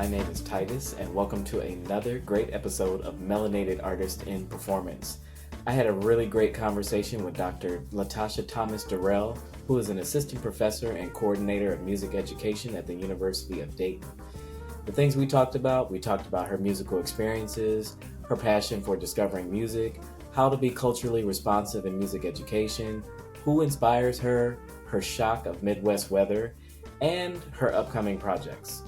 My name is Titus, and welcome to another great episode of Melanated Artists in Performance. I had a really great conversation with Dr. Latasha Thomas-Durrell, who is an assistant professor and coordinator of music education at the University of Dayton. The things we talked about her musical experiences, her passion for discovering music, how to be culturally responsive in music education, who inspires her, her shock of Midwest weather, and her upcoming projects.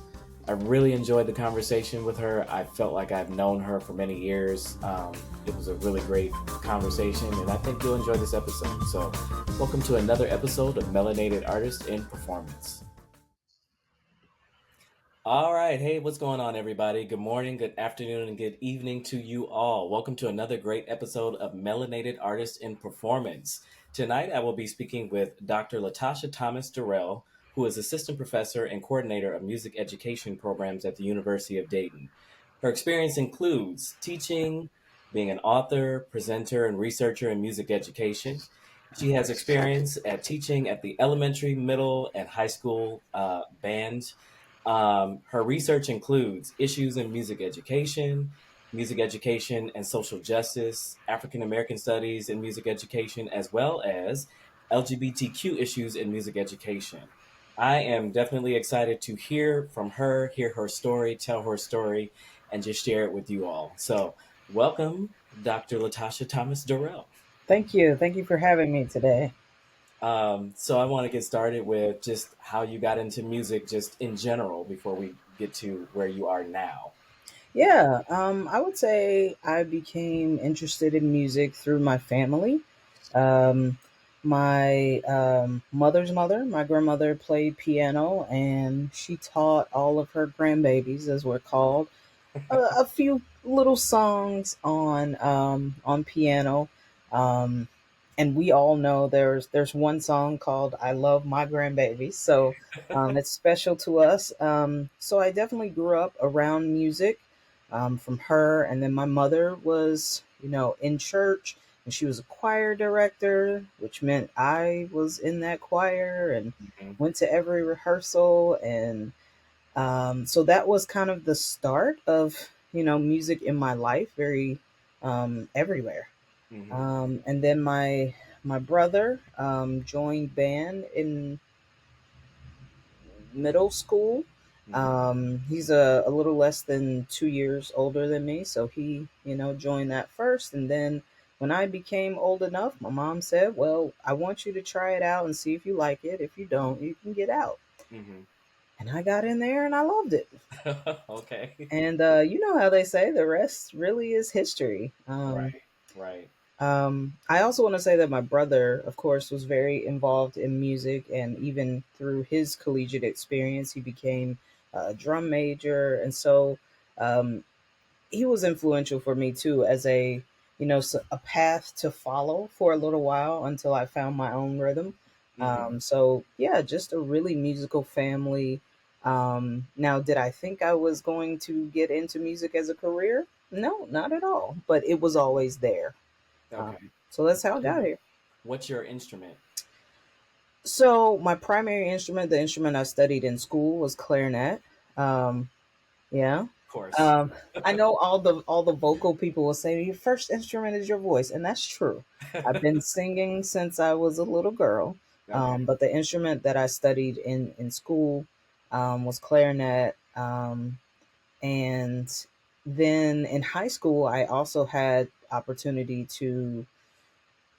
I really enjoyed the conversation with her. I felt like I've known her for many years. It was a really great conversation, and I think you'll enjoy this episode. So, welcome to another episode of Melanated Artists in Performance. All right. Hey, what's going on, everybody? Good morning, good afternoon, and good evening to you all. Welcome to another great episode of Melanated Artists in Performance. Tonight, I will be speaking with Dr. Latasha Thomas-Durrell, who is assistant professor and coordinator of music education programs at the University of Dayton. Her experience includes teaching, being an author, presenter, and researcher in music education. She has experience at teaching at the elementary, middle, and high school band. Her research includes issues in music education and social justice, African American studies in music education, as well as LGBTQ issues in music education. I am definitely excited to hear from her, hear her story, tell her story, and just share it with you all. So, welcome, Dr. Latasha Thomas-Durrell. Thank you. Thank you for having me today. So I want to get started with just how you got into music just in general before we get to where you are now. Yeah, I would say I became interested in music through my family. Um, my mother's mother, my grandmother, played piano, and she taught all of her grandbabies, as we're called, a few little songs on piano. Um, and we all know there's one song called "I Love My Grandbaby," so it's special to us. So I definitely grew up around music from her, and then my mother was, in church, and she was a choir director, which meant I was in that choir and Mhm. went to every rehearsal and so that was kind of the start of, music in my life, very everywhere. Mhm. And then my brother joined band in middle school. Mhm. He's a little less than 2 years older than me, so he, joined that first. And then when I became old enough, my mom said, "Well, I want you to try it out and see if you like it. If you don't, you can get out." Mhm. And I got in there and I loved it. Okay. And you know how they say the rest really is history. Right. Right. I also want to say that my brother, of course, was very involved in music, and even through his collegiate experience, he became a drum major, and so um, he was influential for me too, as a path to follow for a little while until I found my own rhythm. Mhm. So yeah, just a really musical family. Now, did I think I was going to get into music as a career? No, not at all. But it was always there. Okay. So that's how I got And here. what's your instrument? So my primary instrument, the instrument I studied in school, was clarinet. Um, yeah. Of course. Um, I know all the vocal people will say your first instrument is your voice, and that's true. I've been singing since I was a little girl, Okay. but the instrument that I studied in school was clarinet. And then in high school, I also had opportunity to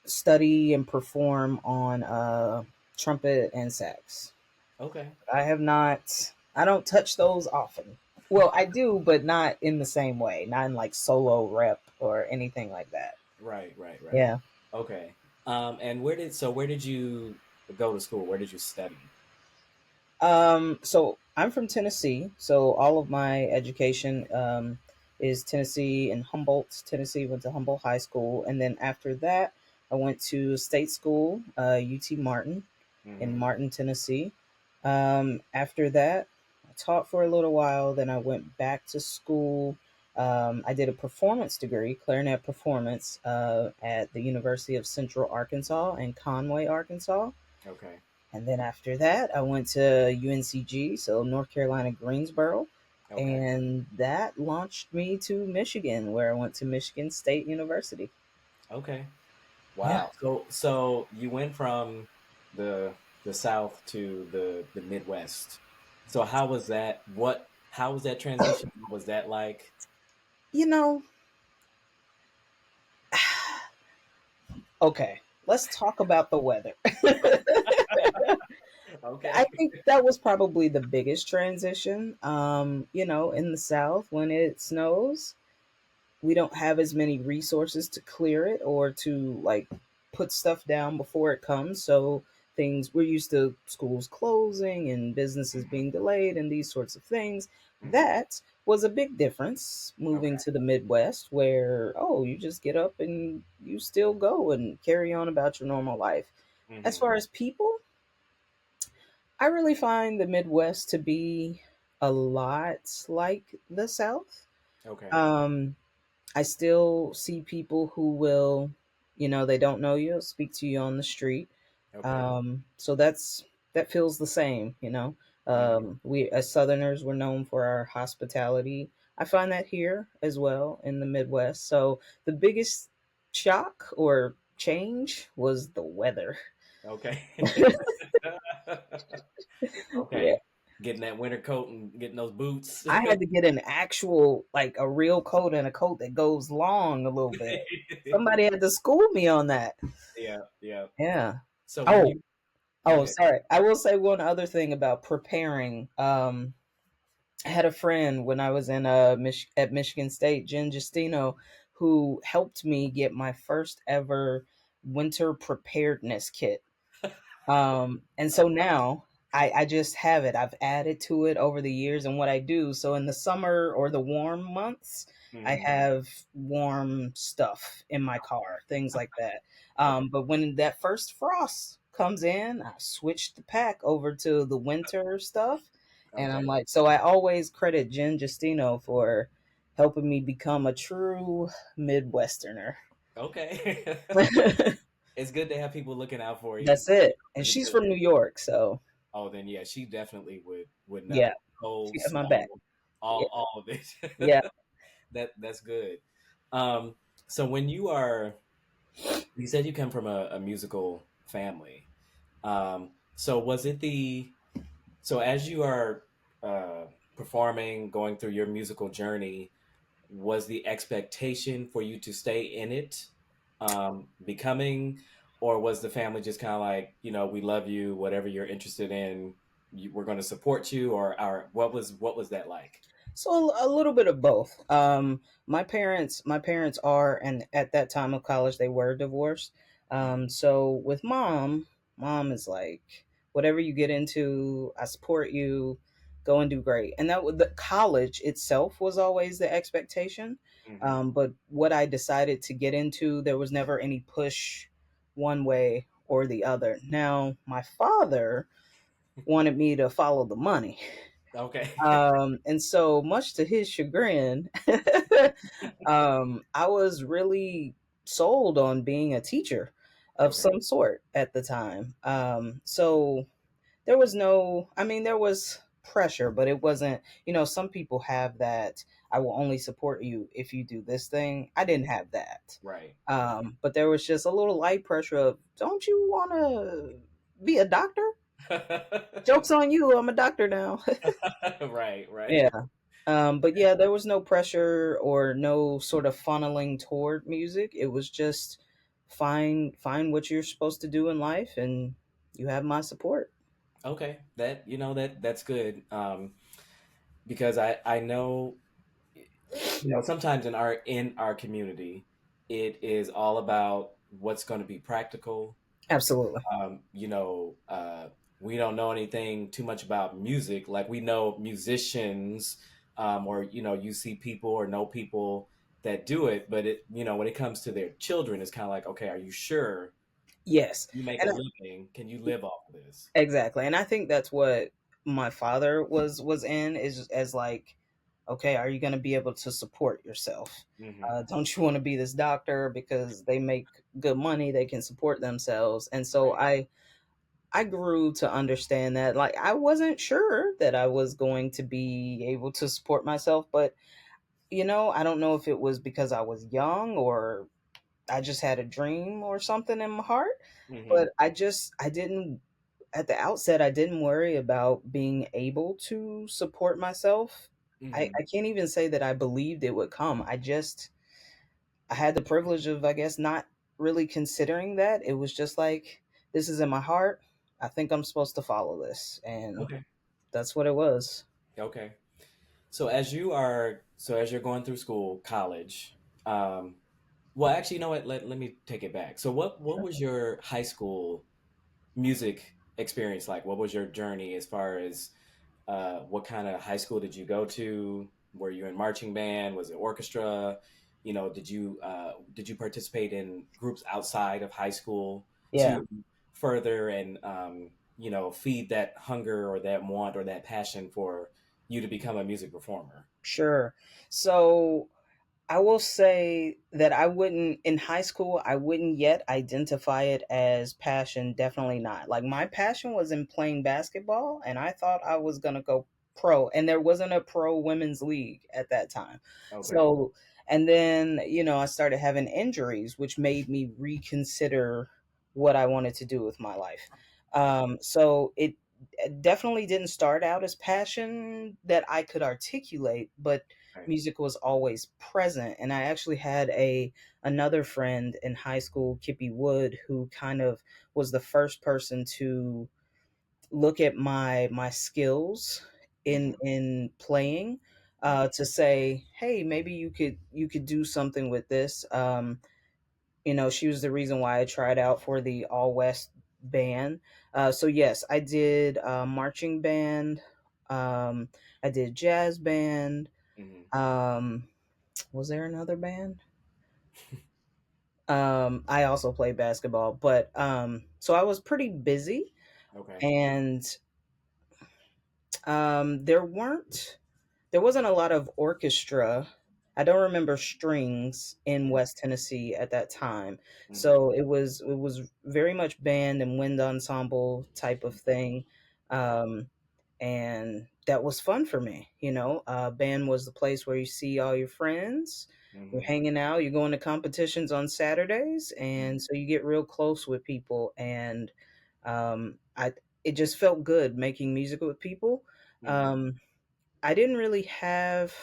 study and perform on trumpet and sax. Okay. I have not. I don't touch those often. Well, I do, but not in the same way. Not in like solo rep or anything like that. Right. Right. Right. Yeah. Okay. And where did you go to school? Where did you study? So I'm from Tennessee. So all of my education is Tennessee and Humboldt, Tennessee. Went to Humboldt High School, and then after that, I went to state school, UT Martin, in Mhm. Martin, Tennessee. After that, I taught for a little while. Then I went back to school. I did a performance degree, clarinet performance, at the University of Central Arkansas in Conway, Arkansas. Okay. And then after that, I went to UNCG, so North Carolina, Greensboro. Okay. and that launched me to Michigan, where I went to Michigan State University. Okay. Yeah. Wow. So you went from the South to the Midwest. So how was that? How was that transition? What was that like? You know, okay, let's talk about the weather. I Okay. think that was probably the biggest transition. In the South, when it snows, we don't have as many resources to clear it or to like put stuff down before it comes. So we're used to schools closing and businesses Mhm. being delayed and these sorts of things. Mhm. That was a big difference moving Okay. to the Midwest, where, oh, you just get up and you still go and carry on about your normal life. As Mhm. far as people, I really find the Midwest to be a lot like the South. Okay. Um, I still see people who will, they don't know you, speak to you on the street. Okay. So that feels the same. Mhm. We as Southerners, we're known for our hospitality. I find that here as well in the Midwest. So the biggest shock or change was the weather. Okay. Yeah. Okay. Getting that winter coat and getting those boots. I had to get an actual, like a real coat and a coat that goes long a little bit. Somebody had to school me on that. Yeah, yeah. Yeah. So when Oh, you go oh, ahead. sorry. I will say one other thing about preparing. I had a friend when I was at Michigan State, Jen Justino, who helped me get my first ever winter preparedness kit. And so now I just have it. I've added to it over the years and what I do. So in the summer or the warm months, I Mhm. have warm stuff in my car, things like that. Okay. But when that first frost comes in, I switch the pack over to the winter stuff. And I'm Okay. like, so I always credit Jen Justino for helping me become a true Midwesterner. Okay. It's good to have people looking out for you. That's it. And she's Because from New York, so oh, then yeah, she definitely would yeah, know. Cold, she had my back. snow, Yeah. all of Yeah. it. That's good. Um, so when you said you come from a musical family. So was it so as you are uh, performing, going through your musical journey, was the expectation for you to stay in it, becoming, or was the family just kind of like, we love you, whatever you're interested in, we're going to support you, or our what was that like? So a little bit of both. My parents are, and at that time of college, they were divorced. So with mom is like, whatever you get into, I support you. Go and do great. And the college itself was always the expectation. Hmm. But what I decided to get into, there was never any push one way or the other. Now, my father wanted me to follow the money. Okay. And so, much to his chagrin, I was really sold on being a teacher of Okay. some sort at the time. So there was I mean, there was pressure, but it wasn't, some people have that, I will only support you if you do this thing. I didn't have that. Right. But there was just a little light pressure of, don't you want to be a doctor? Joke's on you. I'm a doctor now. Right, right. Yeah. But yeah, there was no pressure or no sort of funneling toward music. It was just find what you're supposed to do in life, and you have my support. Okay. That's good. Because I know, sometimes in our community, it is all about what's going to be practical. Absolutely. um, you know, uh, we don't know anything too much about music. Like we know musicians, or you see people or know people that do it, but when it comes to their children, it's kind of like, okay, are you sure Yes, you make a and living? Can you live off of this? exactly, and I think that's what my father was in, is as like, okay, are you going to be able to support yourself? Hmm. Don't you want to be this doctor because they make good money, they can support themselves? And so Right. I I grew to understand that, like, I wasn't sure that I was going to be able to support myself, but I don't know if it was because I was young or I just had a dream or something in my heart, Mm-hmm. but I didn't, at the outset, I didn't worry about being able to support myself. Mm-hmm. I can't even say that I believed it would come. I had the privilege of, I guess, not really considering that. It was just like, this is in my heart. I think I'm supposed to follow this. And Okay. that's what it was. Okay. So as you're going through school, college, um, well, actually, you know what? Let me take it back. So what was your high school music experience like? What was your journey as far as what kind of high school did you go to? Were you in marching band? Was it orchestra? Did you participate in groups outside of high school Yeah, to further and feed that hunger or that want or that passion for you to become a music performer? sure. So I will say that in high school, I wouldn't yet identify it as passion. Definitely not. Like, my passion was in playing basketball, and I thought I was going to go pro. And there wasn't a pro women's league at that time. Okay. So, and then, I started having injuries, which made me reconsider what I wanted to do with my life. So it definitely didn't start out as passion that I could articulate, but Right. music was always present. And I actually had a another friend in high school, Kippy Wood, who kind of was the first person to look at my skills Hmm. in playing, Hmm. to say, hey, maybe you could do something with this. She was the reason why I tried out for the All West band. So yes, I did marching band. um, I did jazz band. Hmm. um, was there another band? I also played basketball, but so I was pretty busy, Okay. and um, there weren't there wasn't a lot of orchestra. I don't remember strings in Hmm. West Tennessee at that time. Hmm. So it was very much band and wind ensemble type of thing. Okay. Um, and that was fun for me. Band was the place where you see all your friends. You're Hmm. hanging out, you're going to competitions on Saturdays, and Hmm. so you get real close with people. And I it just felt good making music with people. Hmm. Um, I didn't really have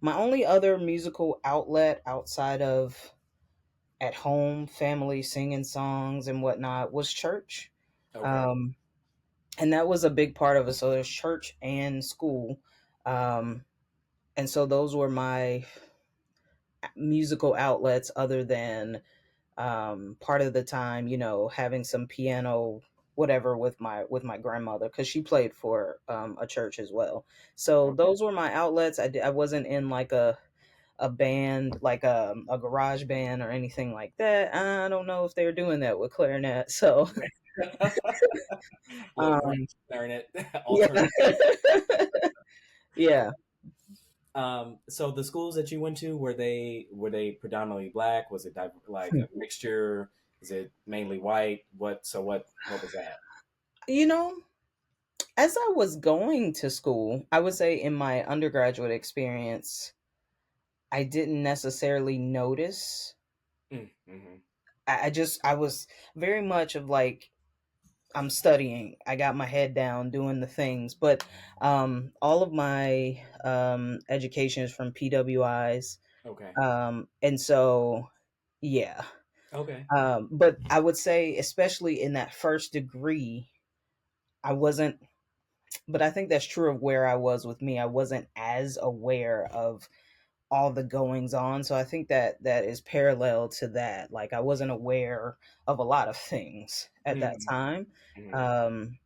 my only other musical outlet outside of at home, family singing songs and whatnot was church. Okay. Um, and that was a big part of it. So there's church and school. Um, and so those were my musical outlets, other than part of the time, having some piano whatever with my grandmother, because she played for a church as well. So Okay. those were my outlets. I wasn't in like a band, like a garage band or anything like that. I don't know if they're doing that with clarinet. So Little French um, clarinet yeah. alternative. Yeah. So the schools that you went to, were they predominantly black? Was it like a mixture? Is it mainly white? What was that? you know as I was going to school, I would say in my undergraduate experience, I didn't necessarily notice. Mm-hmm. I was very much of like, I'm studying. I got my head down doing the things, but all of my education is from PWIs, Okay. and so yeah. Okay. But I would say, especially in that first degree, I wasn't. But I think that's true of where I was with me. I wasn't as aware of all the goings on. So I think that is parallel to that. Like, I wasn't aware of a lot of things at that Mm-hmm. time. Mm-hmm. Um,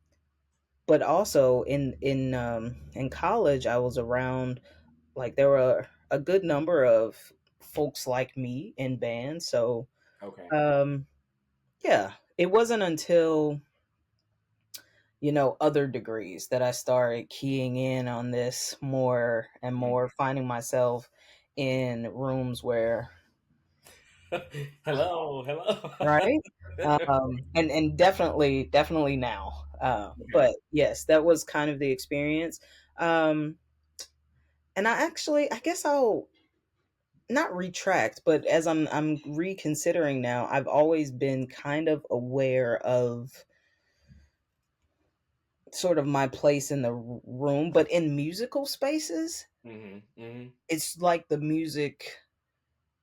but also in college, I was around, like, there were a good number of folks like me in bands. So Okay. um, yeah, it wasn't until other degrees that I started keying in on this more and more, Mm-hmm. finding myself in rooms where Hello, right? hello. And definitely now. Okay. But yes, that was kind of the experience. Um, and I guess I'll not retract, but as I'm reconsidering now, I've always been kind of aware of sort of my place in the room, but in musical spaces, Hmm. Hmm. it's like the music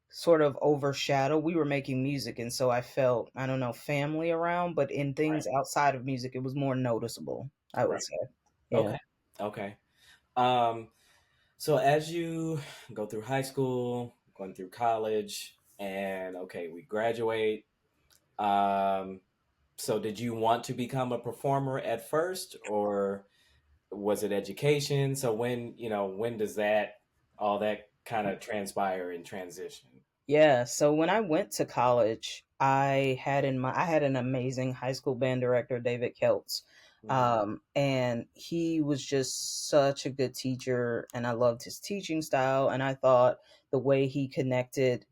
sort of overshadow. We were making music, and so I felt, I don't know, family around, but in Right. things outside of music, it was more noticeable, I would Right. say. Yeah. Okay. Okay. Um, so as you go through high school, going through college, and okay, we graduate. Um, so did you want to become a performer at first, or was it education? So when does that all that kind of transpire and transition? Yeah, so when I went to college, I had an amazing high school band director, David Keltz. Hmm. And he was just such a good teacher, and I loved his teaching style, and I thought the way he connected,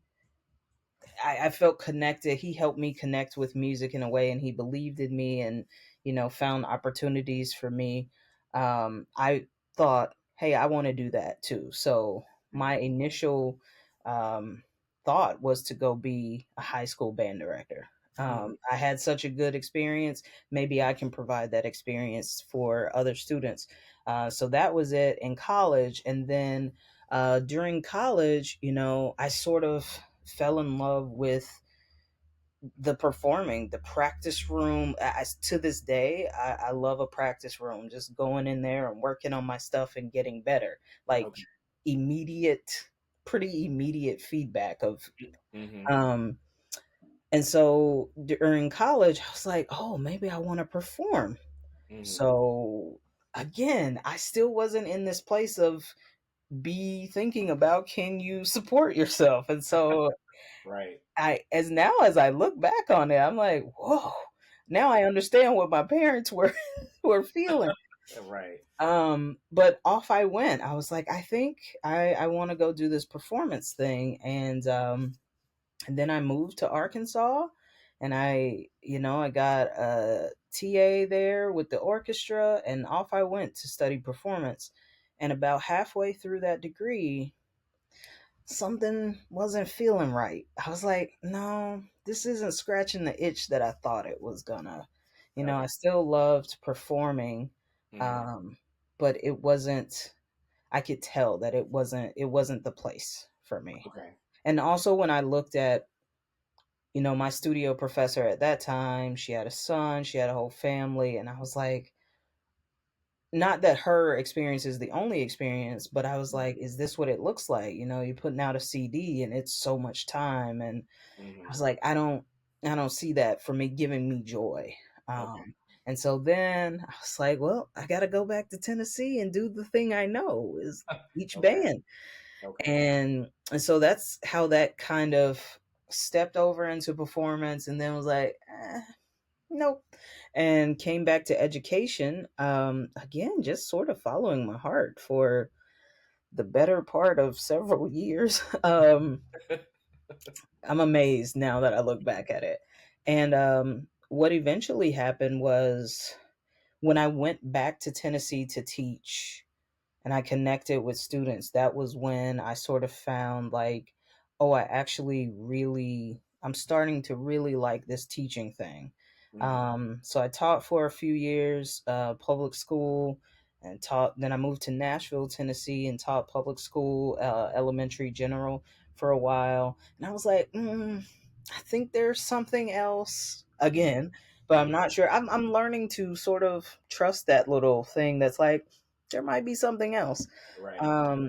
I felt connected. He helped me connect with music in a way, and he believed in me, and found opportunities for me. I thought, hey, I want to do that too. So my initial um, thought was to go be a high school band director. Hmm. I had such a good experience. Maybe I can provide that experience for other students. So that was it in college, and then during college, I sort of fell in love with the performing, the practice room. To this day, I love a practice room, just going in there and working on my stuff and getting better. Like Okay. immediate, pretty immediate feedback of, Hmm. um, and so during college, I was like, oh, maybe I want to perform. Hmm. So again, I still wasn't in this place of be thinking about can you support yourself. And so Right. as I look back on it, I'm like, whoa, now I understand what my parents were were feeling. Right. But off I went. I was like, I think I want to go do this performance thing. And then I moved to Arkansas, and I got a TA there with the orchestra, and off I went to study performance. And about halfway through that degree, something wasn't feeling right. I was like, no, this isn't scratching the itch that I thought it was gonna. I Okay. still loved performing, Hmm. um, but it wasn't. I could tell that it wasn't the place for me. Okay. And also when I looked at, my studio professor at that time, she had a son, she had a whole family, and I was like, not that her experience is the only experience, but I was like, is this what it looks like? You're putting out a CD and it's so much time. And I Hmm. was like, I don't see that for me giving me joy. Okay. And so then I was like, well, I got to go back to Tennessee and do the thing I know is each Okay. band. Okay. And so that's how that kind of stepped over into performance, and then was like, nope, and came back to education. Again, just sort of following my heart for the better part of several years. I'm amazed now that I look back at it. And what eventually happened was when I went back to Tennessee to teach and I connected with students, that was when I sort of found like, oh, I'm starting to really like this teaching thing. Hmm. So I taught for a few years, public school, and taught. Then I moved to Nashville, Tennessee, and taught public school, elementary general for a while. And I was like, I think there's something else again, but I'm Hmm. not sure. I'm learning to sort of trust that little thing that's like, there might be something else. Right.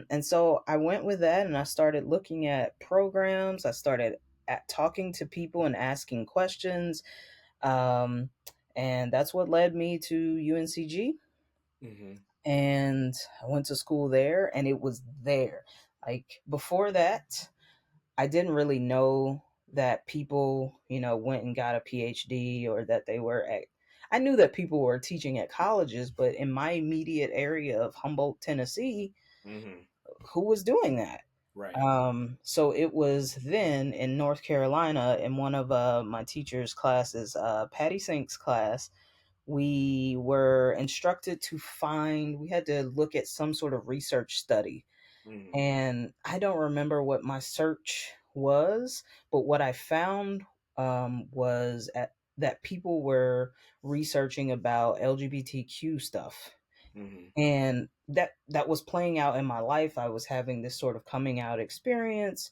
And so I went with that, and I started looking at programs. I started talking to people and asking questions. Um, and that's what led me to UNCG. Hmm. And I went to school there, and it was there. Like before that, I didn't really know that people, went and got a PhD, or that they were at. I knew that people were teaching at colleges, but in my immediate area of Humboldt, Tennessee, Hmm. who was doing that? Right. So it was then in North Carolina in one of my teacher's classes, Patty Sink's class. We were instructed to find, we had to look at some sort of research study. Mm-hmm. And I don't remember what my search was, but what I found was that people were researching about LGBTQ stuff, Mm-hmm. and that was playing out in my life. I was having this sort of coming out experience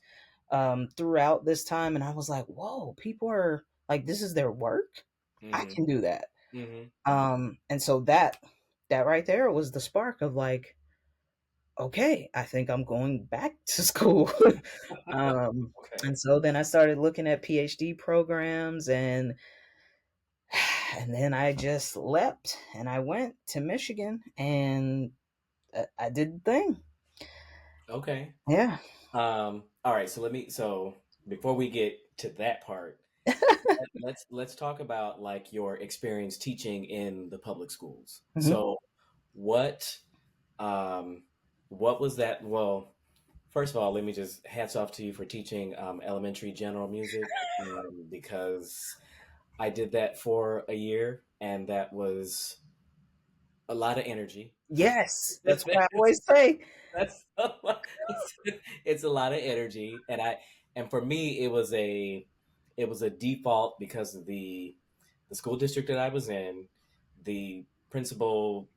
throughout this time, and I was like, "Whoa, people are like, this is their work. I Mm-hmm. can do that." Mm-hmm. And so that right there was the spark of like, okay, I think I'm going back to school. Okay. And so then I started looking at PhD programs, and then I just leapt and I went to Michigan, and I did the thing. Okay. Yeah. All right. So before we get to that part, let's talk about like your experience teaching in the public schools. Mhm. So what um what was that? Well, first of all, let me just hats off to you for teaching elementary general music, because I did that for a year, and that was a lot of energy. Yes, that's what I always say. That's a lot, it's a lot of energy, and for me it was a default because of the school district that I was in. The principal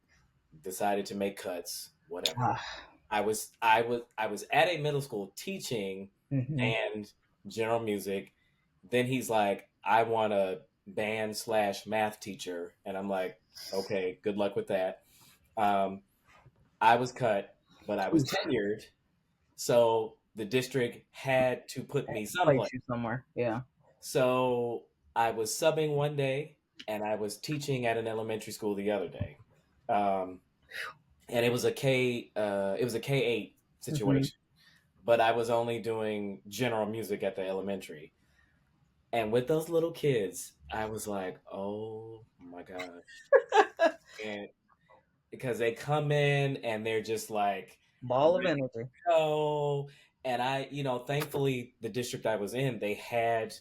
decided to make cuts, whatever. Ah, I was at a middle school teaching mhm. band, general music. Then he's like, I want a band/math teacher, and I'm like, okay, good luck with that. Um, I was cut, but I was Oof, tenured, so the district had to put me someplace. place you somewhere. Yeah. So I was subbing one day, and I was teaching at an elementary school the other day. Um, and it was a K-8 Hmm. situation, but I was only doing general music at the elementary. And with those little kids, I was like, oh my gosh. And because they come in and they're just like Ball of ready energy. to go. And thankfully, the district I was in, they had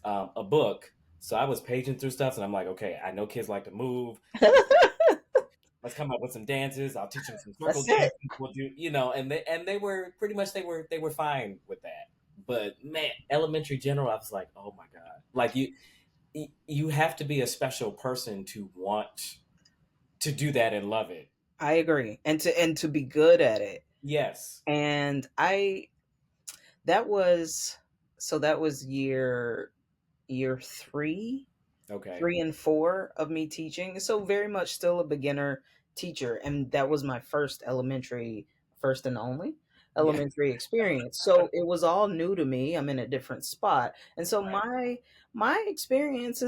a book. So I was paging through stuff, and I'm like, okay, I know kids like to move. Let's come up with some dances. I'll teach them some circle That's it. dances. We'll do, and they were pretty much they were fine with that. But man, elementary general, I was like, oh my god, like you have to be a special person to want to do that and love it. I agree, and to be good at it. Yes. And I that was that was year three, Okay. 3 and 4 of me teaching. So very much still a beginner teacher, and that was my first and only Yeah. elementary experience. So it was all new to me. I'm in a different spot, and so Right. my experience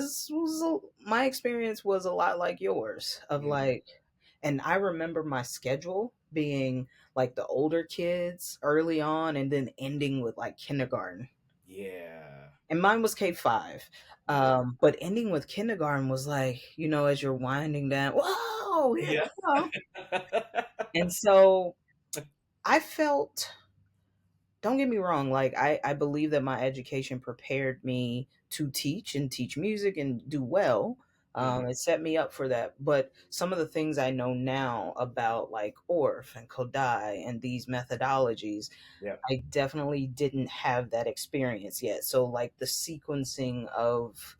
was a lot like yours of Mhm. like, and I remember my schedule being like the older kids early on, and then ending with like kindergarten, Yeah. and mine was K-5. Yeah. But ending with kindergarten was like, as you're winding down, whoa, here Yeah. we go. And so I felt, don't get me wrong, like I believe that my education prepared me to teach and teach music and do well. Mhm. It set me up for that. But some of the things I know now about like Orff and Kodai and these methodologies, Yeah. I definitely didn't have that experience yet. So like the sequencing of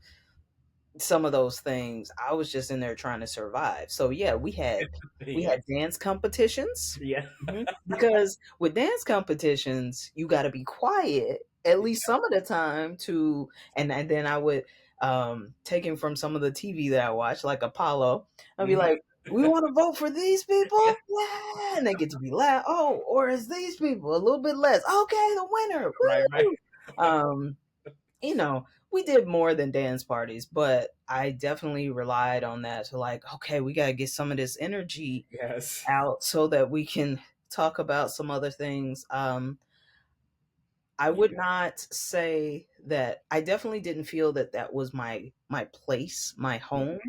some of those things, I was just in there trying to survive. So yeah, we had Yes. dance competitions. Yeah. Because with dance competitions, you got to be quiet at least some of the time to, and then I would taken from some of the TV that I watch, like Apollo, I'd be Mhm. like, we want to vote for these people, yeah, and they get to be loud. Oh, or is these people a little bit less? Okay, the winner, Right, right. woo! Um, we did more than dance parties, but I definitely relied on that to like, okay, we got to get some of this energy Yes. out so that we can talk about some other things. I would Yeah. not say that I definitely didn't feel that that was my place, my home.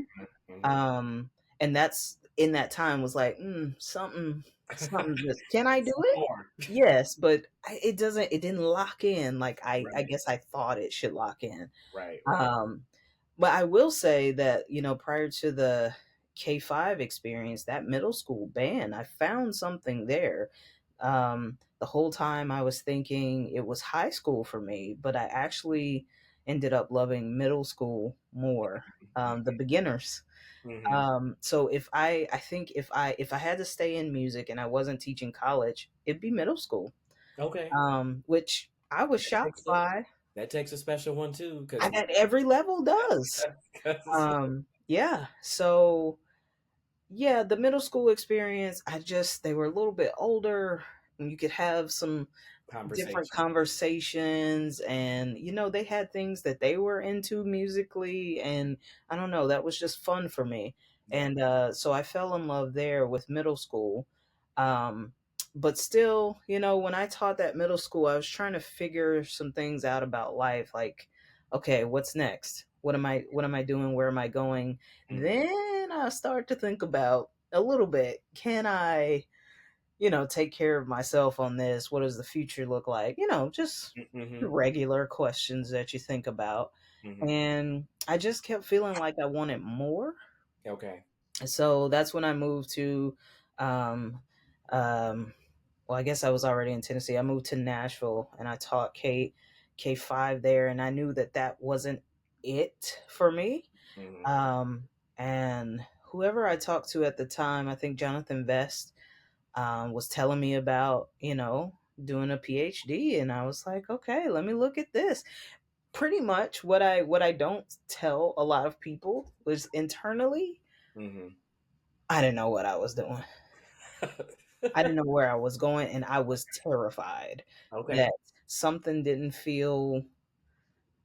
Mhm. And that's in that time was like something. something just, can I do Some it? more. Yes, but it didn't lock in like I Right, guess I thought it should lock in. right, right. Um, but I will say that, prior to the K5 experience, that middle school band, I found something there. The whole time I was thinking it was high school for me, but I actually ended up loving middle school more, the beginners. Mm-hmm. So I think if I had to stay in music and I wasn't teaching college, it'd be middle school. Okay. Which I was That shocked takes a by. that takes a special one too, because At every level does. Yeah. So yeah, the middle school experience, they were a little bit older, and you could have some different conversation. conversations, and they had things that they were into musically, and I don't know, that was just fun for me. Yeah. And so I fell in love there with middle school. um, but still, when I taught that middle school, I was trying to figure some things out about life, like, okay, what's next? What am I doing? Where am I going? Mm-hmm. Then I start to think about a little bit, can I take care of myself on this? What does the future look like? Just Mm-hmm. regular questions that you think about. Mm-hmm. And I just kept feeling like I wanted more. Okay. So that's when I moved to, um, um, well, I guess I was already in Tennessee. I moved to Nashville and I taught K5 there, and I knew that that wasn't it for me. Mm-hmm. Um, and whoever I talked to at the time, I think Jonathan Vest, was telling me about, doing a PhD, and I was like, okay, let me look at this. Pretty much what I don't tell a lot of people was internally, Mm-hmm. I didn't know what I was doing. I didn't know where I was going, and I was terrified Okay. that something didn't feel You were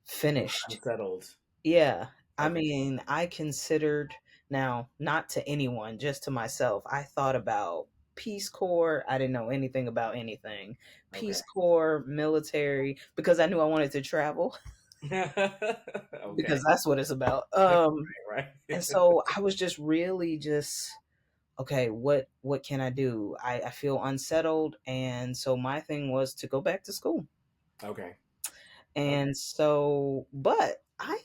finished. unsettled. Yeah. I Okay. mean, I considered, now, not to anyone, just to myself, I thought about Peace Corps. I didn't know anything about anything. Okay. Peace Corps, military, because I knew I wanted to travel, Okay. because that's what it's about. Right. And so I was just really just, okay, what can I do? I feel unsettled, and so my thing was to go back to school. Okay. Okay. And so, but I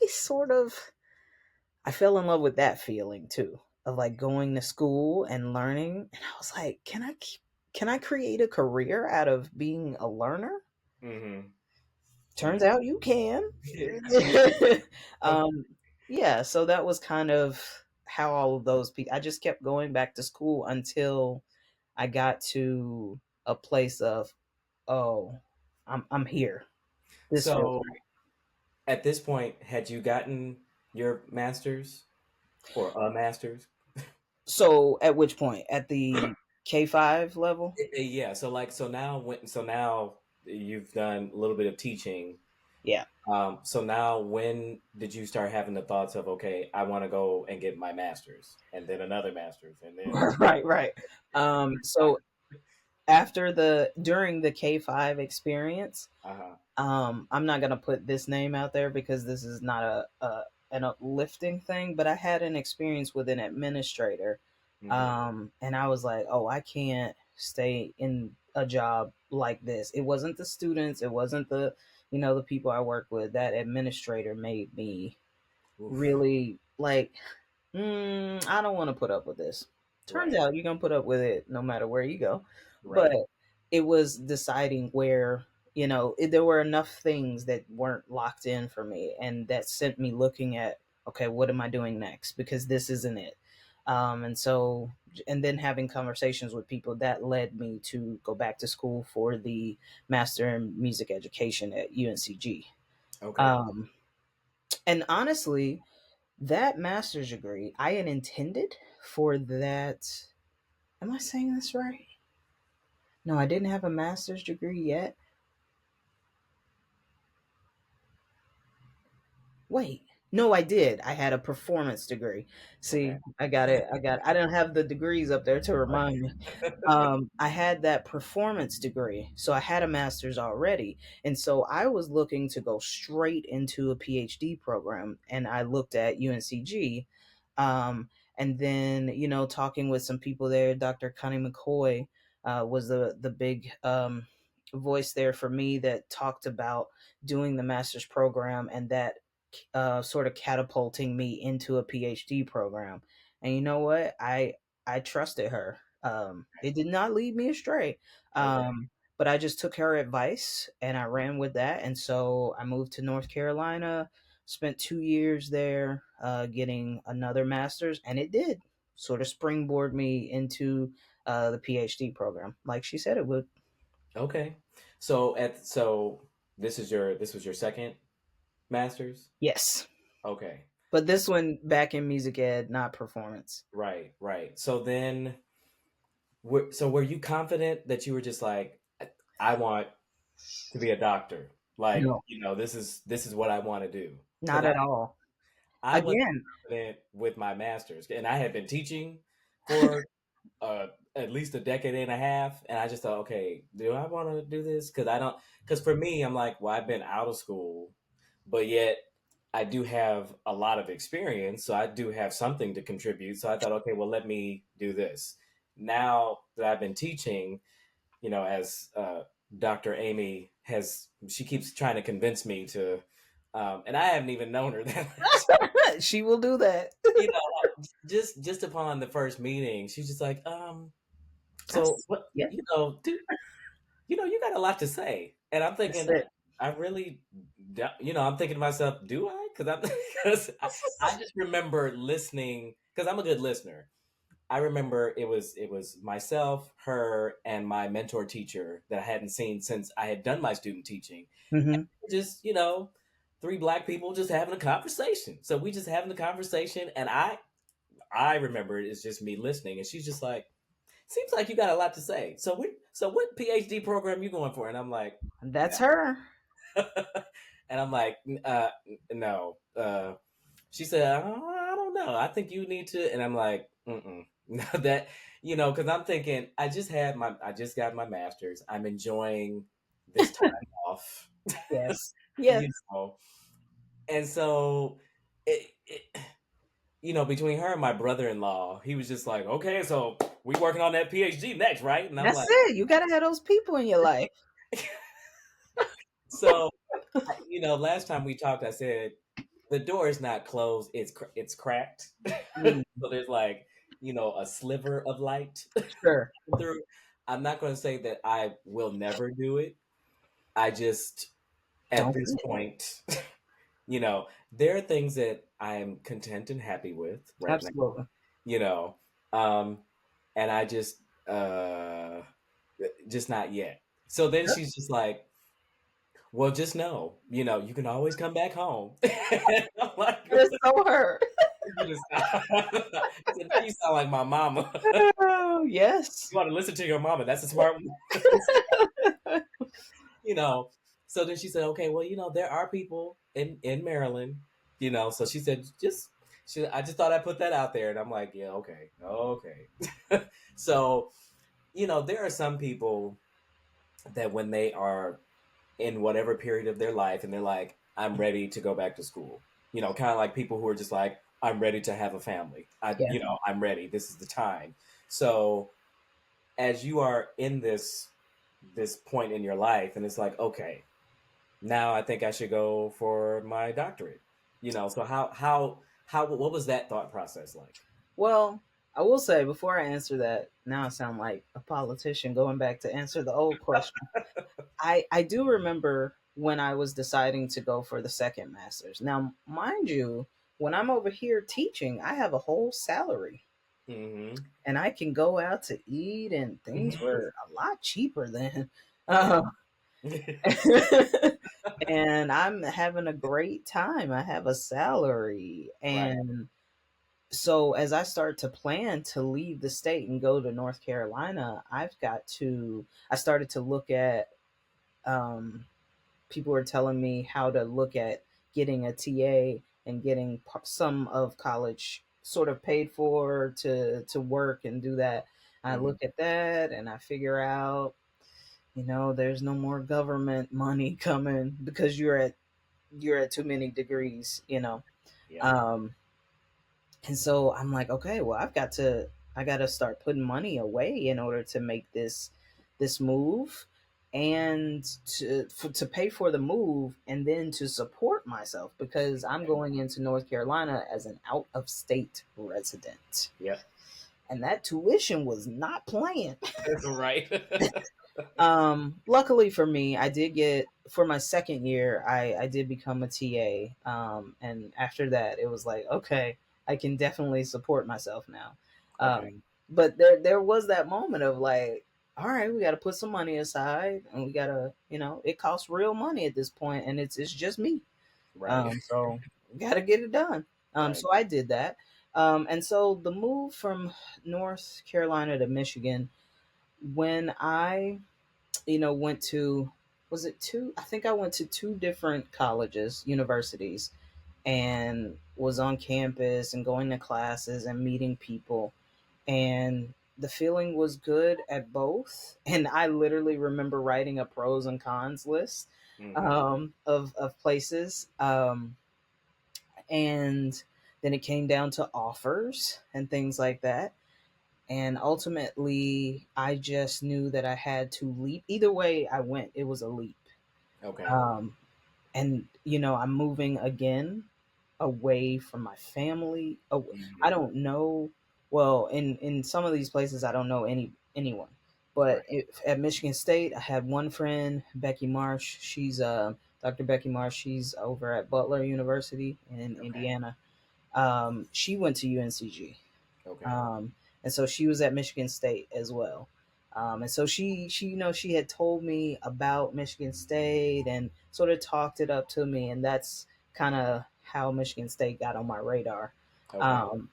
fell in love with that feeling too, of like going to school and learning. And I was like, can I create a career out of being a learner? Mm-hmm. Turns out you can. Yeah. um, yeah, so that was kind of how all of those people. I just kept going back to school until I got to a place of, oh, I'm here. This feels So right. at this point, had you gotten your master's or a master's? So at which point? At the K5 level? Yeah. So now you've done a little bit of teaching. Yeah. So now when did you start having the thoughts of, okay, I want to go and get my master's and then another master's and then Right, right. So during the K5 experience, uh-huh. I'm not gonna put this name out there because this is not an uplifting thing, but I had an experience with an administrator, Hmm. and I was like, oh, I can't stay in a job like this. It wasn't the students, it wasn't the people I work with. That administrator made me Oof. really like, I don't want to put up with this. Turns Right. out you're gonna put up with it no matter where you go. But Right. it was deciding where, there were enough things that weren't locked in for me, and that sent me looking at, okay, what am I doing next? Because this isn't it. And so, and then having conversations with people, that led me to go back to school for the Master in Music Education at UNCG. Okay. Um, and honestly, that master's degree, I had intended for that. Am I saying this right? No, I didn't have a master's degree yet. Wait, no, I did. I had a performance degree. Okay. See, I got it. I don't have the degrees up there to remind me. I had that performance degree, so I had a master's already, and so I was looking to go straight into a PhD program, and I looked at UNCG, and then talking with some people there, Dr. Connie McCoy. was the big voice there for me that talked about doing the master's program, and that sort of catapulting me into a PhD program. And you know what? I trusted her. It did not lead me astray. Okay. But I just took her advice and I ran with that. And so I moved to North Carolina, spent 2 years there, getting another master's, and it did sort of springboard me into the PhD program, like she said it would. Okay. So this was your second master's? Yes. Okay. But this one back in music ed, not performance. Right, right. So then were you confident that you were just like, I want to be a doctor? Like, No, this is what I want to do. Because not at all. I wasn't Again, confident with my master's, and I had been teaching for at least a decade and a half, and I just thought, okay, do I want to do this? Because I don't. Because for me, I'm like, well, I've been out of school, but yet I do have a lot of experience, so I do have something to contribute. So I thought, okay, well, let me do this. Now that I've been teaching, as Dr. Amy she keeps trying to convince me to, and I haven't even known her that much. she will do that. Just upon the first meeting, she's just like, so That's what, yeah, you got a lot to say, and I'm that's thinking, it. I really, I'm thinking to myself, do I? Because I just remember listening because I'm a good listener. I remember it was myself, her, and my mentor teacher that I hadn't seen since I had done my student teaching. Hmm. Just three black people just having a conversation. So we just having a conversation, and I remember it's just me listening, and she's just like, "Seems like you got a lot to say. So what PhD program you going for?" And I'm like, That's her. and I'm like, no. She said, oh, I don't know. I think you need to. And I'm like, mm-mm. That, because I'm thinking, I just got my master's. I'm enjoying this time off, Yes. Yes. you know. And so, it, between her and my brother-in-law, he was just like, okay, so we working on that PhD next, right? And I'm That's like, it. You gotta have those people in your life. so, last time we talked, I said, the door is not closed; it's cracked. Mm, So there's like a sliver of light sure. through. I'm not going to say that I will never do it. I just at Don't this forget. point, there are things that I am content and happy with right now. Absolutely. You know, um, and I just not yet. So then she's just like, well, just know, you can always come back home. And I'm like, It's so her. you just stop. I said, now you sound like my mama. Oh, yes. You want to listen to your mama. That's a smart one. you know. So then she said, okay, well, there are people in Maryland, So she said, I just thought I'd put that out there. And I'm like, yeah, okay. Okay. So, there are some people that when they are in whatever period of their life and they're like, I'm ready to go back to school. Kind of like people who are just like, I'm ready to have a family. Yeah. I'm ready. This is the time. So as you are in this point in your life and it's like, okay, now I think I should go for my doctorate. So how what was that thought process like? Well, I will say before I answer that, now I sound like a politician going back to answer the old question. I do remember when I was deciding to go for the second master's. Now, mind you, when I'm over here teaching, I have a whole salary Mm-hmm. and I can go out to eat, and things Mm-hmm. were a lot cheaper then. Yeah. Uh, and I'm having a great time. I have a salary. Right. And so as I start to plan to leave the state and go to North Carolina, I started to look at, people were telling me how to look at getting a TA and getting some of college sort of paid for to work and do that. I Mm-hmm. look at that and I figure out, there's no more government money coming because you're at too many degrees. Yep. Um, and so I'm like, okay, well, I got to start putting money away in order to make this this move and to pay for the move and then to support myself because I'm going into North Carolina as an out of state resident. Yep. And that tuition was not playing. Right. Luckily for me, I did get for my second year, I did become a TA. And after that, it was like, okay, I can definitely support myself now. Okay. But there was that moment of like, all right, we got to put some money aside, and we got to, it costs real money at this point, and it's just me. Right. So we got to get it done. Right. So I did that. And so the move from North Carolina to Michigan, when I went to, was it two? I think I went to two different colleges, universities, and was on campus and going to classes and meeting people. And the feeling was good at both. And I literally remember writing a pros and cons list Hmm. of places. And then it came down to offers and things like that. And ultimately, I just knew that I had to leap. Either way I went, it was a leap. Okay. Um, and I'm moving again away from my family. Oh, I Hmm. don't know. Well, in some of these places, I don't know anyone. But Right. at Michigan State, I had one friend, Becky Marsh. She's Dr. Becky Marsh. She's over at Butler University in Okay. Indiana. She went to UNCG. Okay. um, and so she was at Michigan State as well. And so she had told me about Michigan State and sort of talked it up to me, and that's kind of how Michigan State got on my radar. Okay. Um,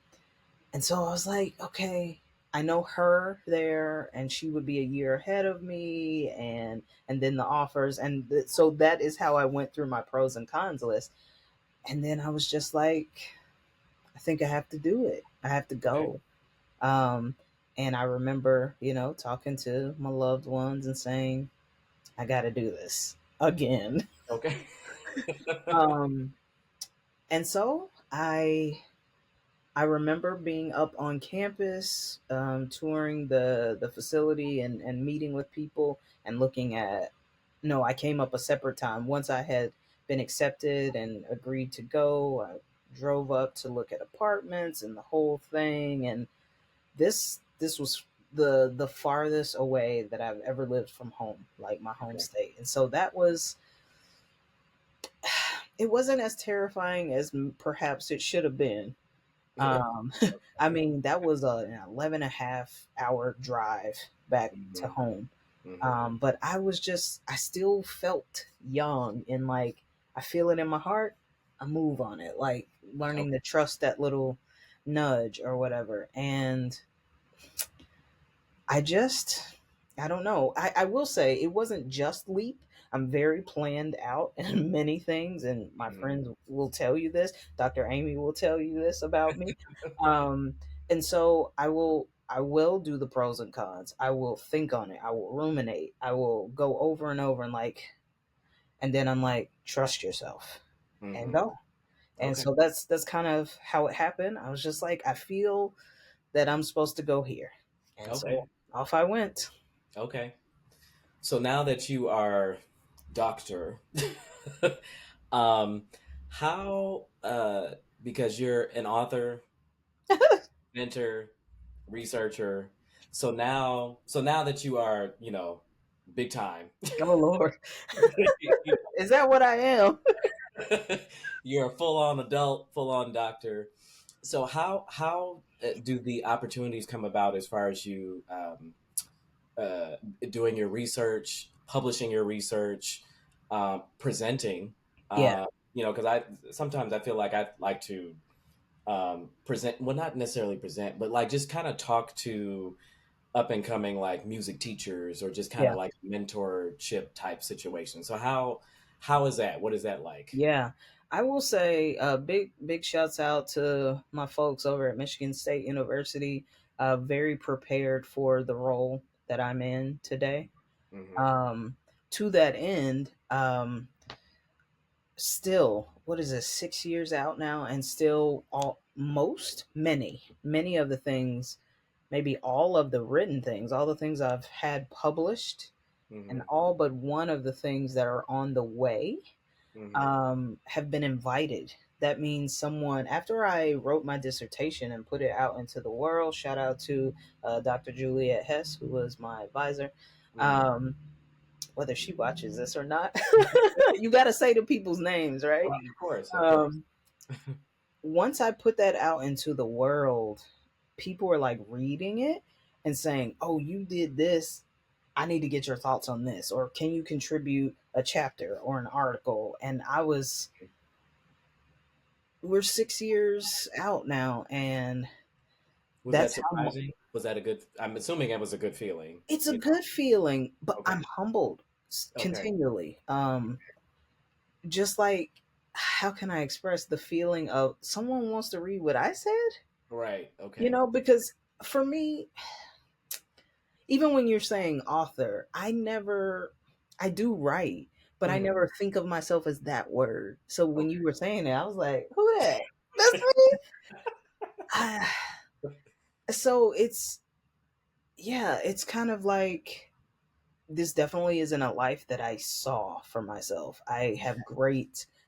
and so I was like, okay, I know her there, and she would be a year ahead of me, and then the offers, and so that is how I went through my pros and cons list, and then I was just like, I think I have to do it. I have to Okay. go. um, and I remember, talking to my loved ones and saying, I got to do this again. Okay. Um, and so I remember being up on campus, touring the facility and meeting with people and looking at. No, I came up a separate time. Once I had been accepted and agreed to go, I drove up to look at apartments and the whole thing. And this was the farthest away that I've ever lived from home, like my home Okay. state. And so that was, it wasn't as terrifying as perhaps it should have been. um I mean, that was an 11 and a half hour drive back to Hmm. home. Hmm. But I still felt young, and like I feel it in my heart. I move on it, like learning Okay. to trust that little nudge or whatever. And I just, I don't know. I will say it wasn't just leap. I'm very planned out in many things, and my Hmm. friends will tell you this. Dr. Amy will tell you this about me. And so I will do the pros and cons. I will think on it. I will ruminate. I will go over and over and like, and then I'm like, trust yourself and Hmm. go. And Okay. so that's kind of how it happened. I was just like, I feel that I'm supposed to go here, and so Okay. off I went. Okay. So now that you are doctor, um, how because you're an author, mentor, researcher, so now that you are, big time, Oh Lord, you is that what I am? you're a full on adult, full on doctor. So how do the opportunities come about as far as you uh, doing your research, publishing your research, presenting. Yeah, Because I sometimes I feel like I like to present, well, not necessarily present, but like just kind of talk to up and coming like music teachers or just kind of yeah, like mentorship type situation. So how is that? What is that like? yeah. I will say, big shouts out to my folks over at Michigan State University. Very prepared for the role that I'm in today. Hmm. Um, to that end, still, what is this, 6 years out now, and still many of the things maybe all of the written things, all the things I've had published, and Mm-hmm. all but one of the things that are on the way Mm-hmm. have been invited. That means someone, after I wrote my dissertation and put it out into the world, shout out to Dr. Juliet Hess, who was my advisor. Mm-hmm. Um, whether she watches this or not, you got to say the people's names, right? Right, of course, of course. Um, once I put that out into the world, people were like reading it and saying, "Oh, you did this. I need to get your thoughts on this," or "Can you contribute a chapter or an article?" And we're 6 years out now, and Was that that's how surprising? Was that a good? I'm assuming it was a good feeling. it's a You good feeling, but know? Okay. I'm humbled Okay. continually. Just like, how can I express the feeling of someone wants to read what I said? Right. Okay. Because for me, even when you're saying author, I do write, but I Mhm. never think of myself as that word. So when Okay. you were saying it, I was like, who that? That's me. Ah, so it's kind of like, this definitely isn't a life that I saw for myself. I have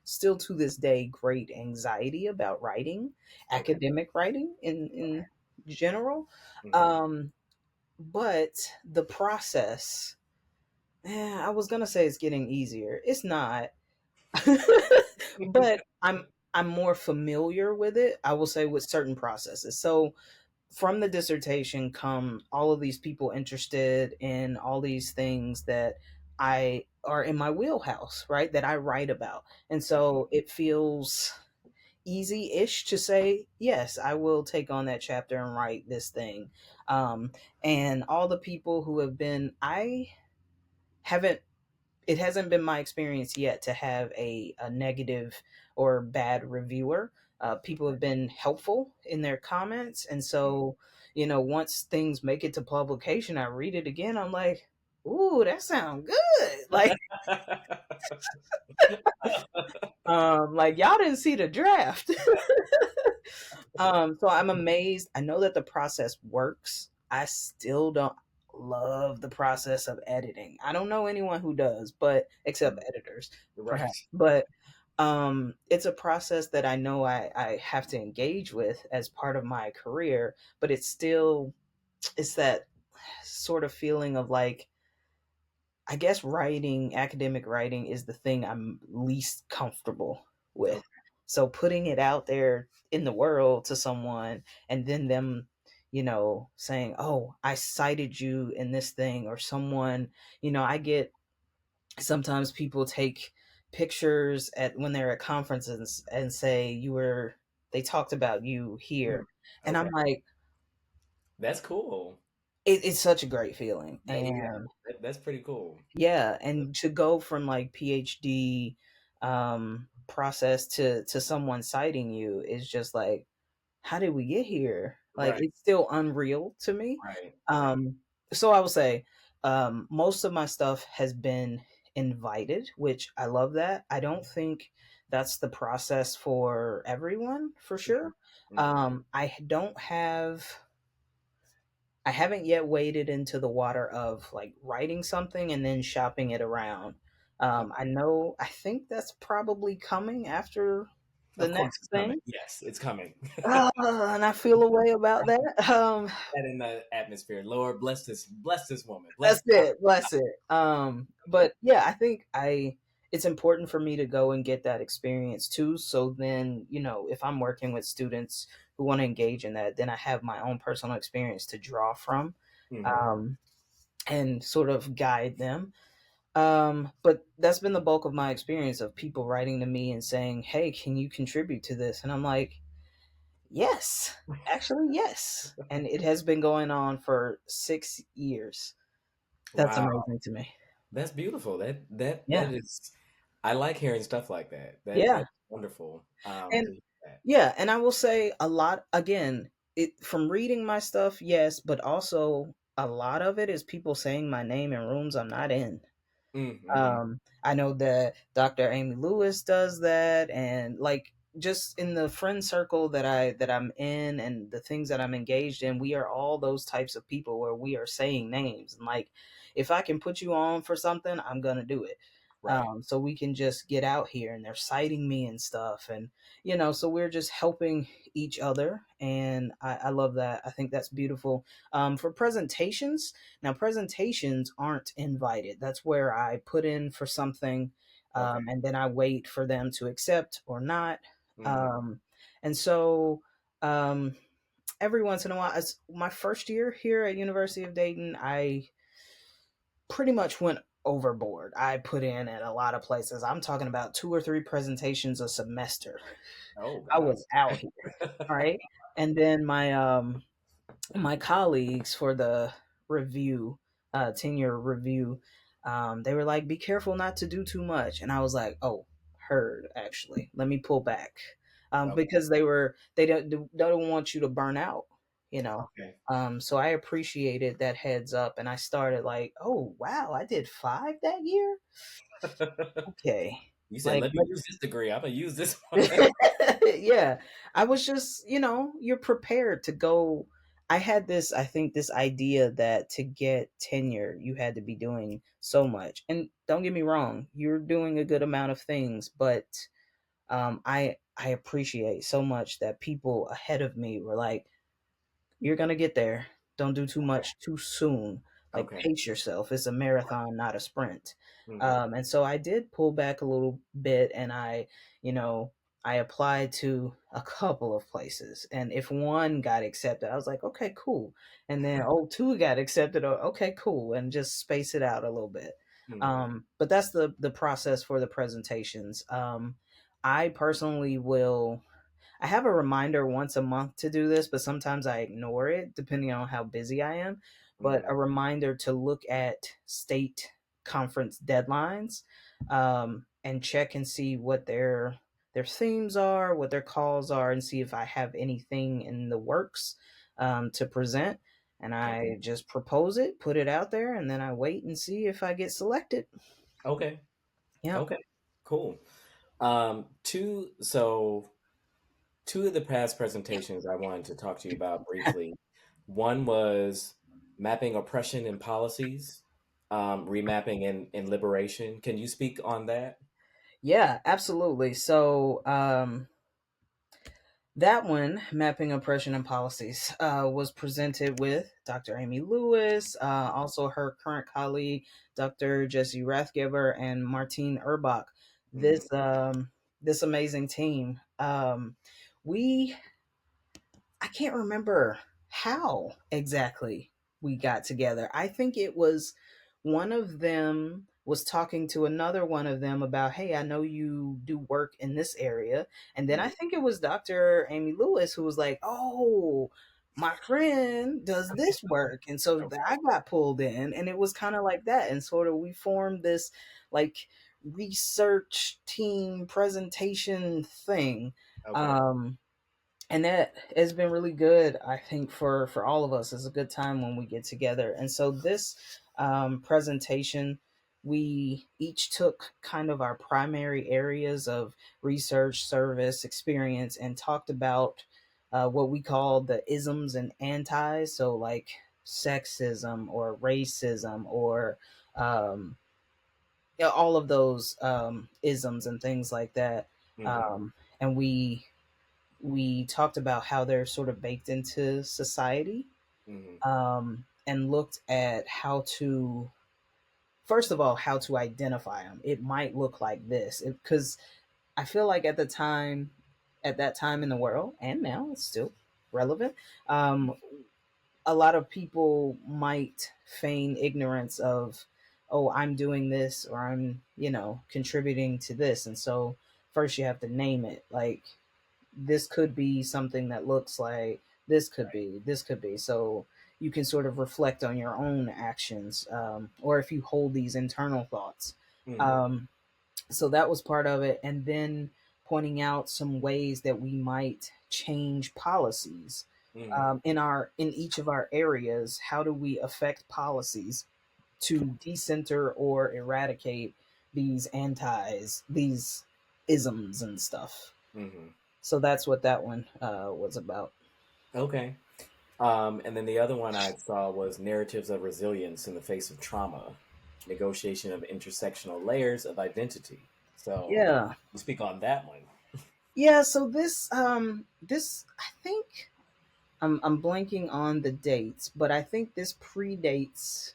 still to this day, great anxiety about writing, Okay. academic writing in general. Hmm. Um, but the process, I was gonna say it's getting easier. It's not, but I'm more familiar with it. I will say, with certain processes. So from the dissertation come all of these people interested in all these things that I are in my wheelhouse, right? That I write about. And so it feels easy-ish to say, yes, I will take on that chapter and write this thing. And all the people who have been, I haven't it hasn't been my experience yet to have a negative or bad reviewer. People have been helpful in their comments. And so, once things make it to publication, I read it again. I'm like, ooh, that sounds good. Like y'all didn't see the draft. So I'm amazed. I know that the process works. I still don't love the process of editing. I don't know anyone who does, but except editors, perhaps. Right. But it's a process that I know I have to engage with as part of my career, but it's that sort of feeling of like, I guess academic writing is the thing I'm least comfortable with. Okay. So putting it out there in the world to someone, and then them, saying, "Oh, I cited you in this thing," or someone, I get sometimes people take pictures at when they're at conferences and say, they talked about you Mm. here. And Okay. I'm like, That's cool. it's such a great feeling. Yeah. And That's pretty cool. yeah, and to go from like PhD process to someone citing you is just like, how did we get here? Like, Right. it's still unreal to me. Right. Right. Um, so I will say, most of my stuff has been invited, which I love that. I don't think that's the process for everyone, for Hmm. sure. Hmm. I haven't yet waded into the water of like writing something and then shopping it around. I think that's probably coming after the Of course, next it's coming. thing. Yes, it's coming. And I feel a way about that. That in the atmosphere. Lord, bless this woman. That's Bless. it. Bless it. But yeah, I think it's important for me to go and get that experience too. So then, if I'm working with students who want to engage in that, then I have my own personal experience to draw from, Hmm. um, and sort of guide them. But that's been the bulk of my experience of people writing to me and saying, "Hey, can you contribute to this?" And I'm like, "Yes, actually, yes." And it has been going on for 6 years. That's Wow, amazing to me. that's beautiful. That Yeah. is. I like hearing stuff like that. Yeah. That's wonderful. To And hear that. yeah, and I will say a lot again, it from reading my stuff, yes, but also a lot of it is people saying my name in rooms I'm not in. Mm-hmm. I know that Dr. Amy Lewis does that, and like just in the friend circle that I'm in and the things that I'm engaged in, we are all those types of people where we are saying names. And like, if I can put you on for something, I'm gonna do it. Right. So we can just get out here, and they're citing me and stuff, and so we're just helping each other, and I love that. I think that's beautiful. For presentations, now presentations aren't invited. That's where I put in for something, Okay. and then I wait for them to accept or not. Hmm. um, and so um, every once in a while, as my first year here at University of Dayton, I pretty much went overboard. I put in at a lot of places. I'm talking about 2 or 3 presentations a semester. Oh I gosh. was out here, right? And then my colleagues for the review, tenure review, they were like, "Be careful not to do too much," and I was like, "Oh, heard actually. Let me pull back," Okay. because they don't want you to burn out, you know. Okay. So I appreciated that heads up, and I started like, "Oh wow, I did 5 that year. Okay, You said, like "Let me use this degree. I'm gonna use this one." yeah, I was just, you're prepared to go. I had this, I think, this idea that to get tenure, you had to be doing so much. And don't get me wrong, you're doing a good amount of things, but I appreciate so much that people ahead of me were like, you're gonna get there. Don't do too much too soon. Like, Okay. pace yourself. It's a marathon, not a sprint. Hmm. And so I did pull back a little bit, and you know, I applied to a couple of places. And if one got accepted, I was like, okay, cool. And then, oh, two got accepted. Okay, cool. And just space it out a little bit. Hmm. But that's the process for the presentations. I personally will. I have a reminder once a month to do this, but sometimes I ignore it depending on how busy I am. But Hmm. a reminder to look at state conference deadlines, and check and see what their themes are, what their calls are, and see if I have anything in the works, to present. And Okay. I just propose it, put it out there, and then I wait and see if I get selected. Okay. Yep. Okay. Cool. Two of the past presentations I wanted to talk to you about briefly. One was mapping oppression and policies, remapping and liberation. Can you speak on that? Yeah, absolutely. So, that one, Mapping Oppression and Policies, was presented with Dr. Amy Lewis, also her current colleague, Dr. Jesse Rathgeber, and Martine Erbach. Hmm. This amazing team. We I can't remember how exactly we got together. I think it was one of them was talking to another one of them about, hey, I know you do work in this area. And then I Hmm. think it was Dr. Amy Lewis who was like, oh, my friend does this work. And so I Okay. got pulled in, and it was kind of like that. And sort of we formed this like research team presentation thing. Okay. Um, and that has been really good, I think, for all of us. It's a good time when we get together. And so this, presentation, we each took kind of our primary areas of research, service, experience, and talked about, what we call the isms and antis. So like sexism or racism or, um, yeah, all of those, isms and things like that. Hmm. And we talked about how they're sort of baked into society, Hmm. and looked at how to, first of all, how to identify them. It might look like this because I feel like at that time in the world, and now it's still relevant. A lot of people might feign ignorance of, oh, I'm doing this, or I'm, contributing to this. And so first you have to name it. Like, this could be something that looks like this could be so you can sort of reflect on your own actions, or if you hold these internal thoughts. Hmm. um, so that was part of it, and then pointing out some ways that we might change policies, Hmm. in each of our areas. How do we affect policies to decenter or eradicate these isms and stuff? Hmm. So that's what that one was about. Okay. And then the other one I saw was narratives of resilience in the face of trauma, negotiation of intersectional layers of identity. So Yeah. you speak on that one. Yeah, so this I think I'm blanking on the dates, but I think this predates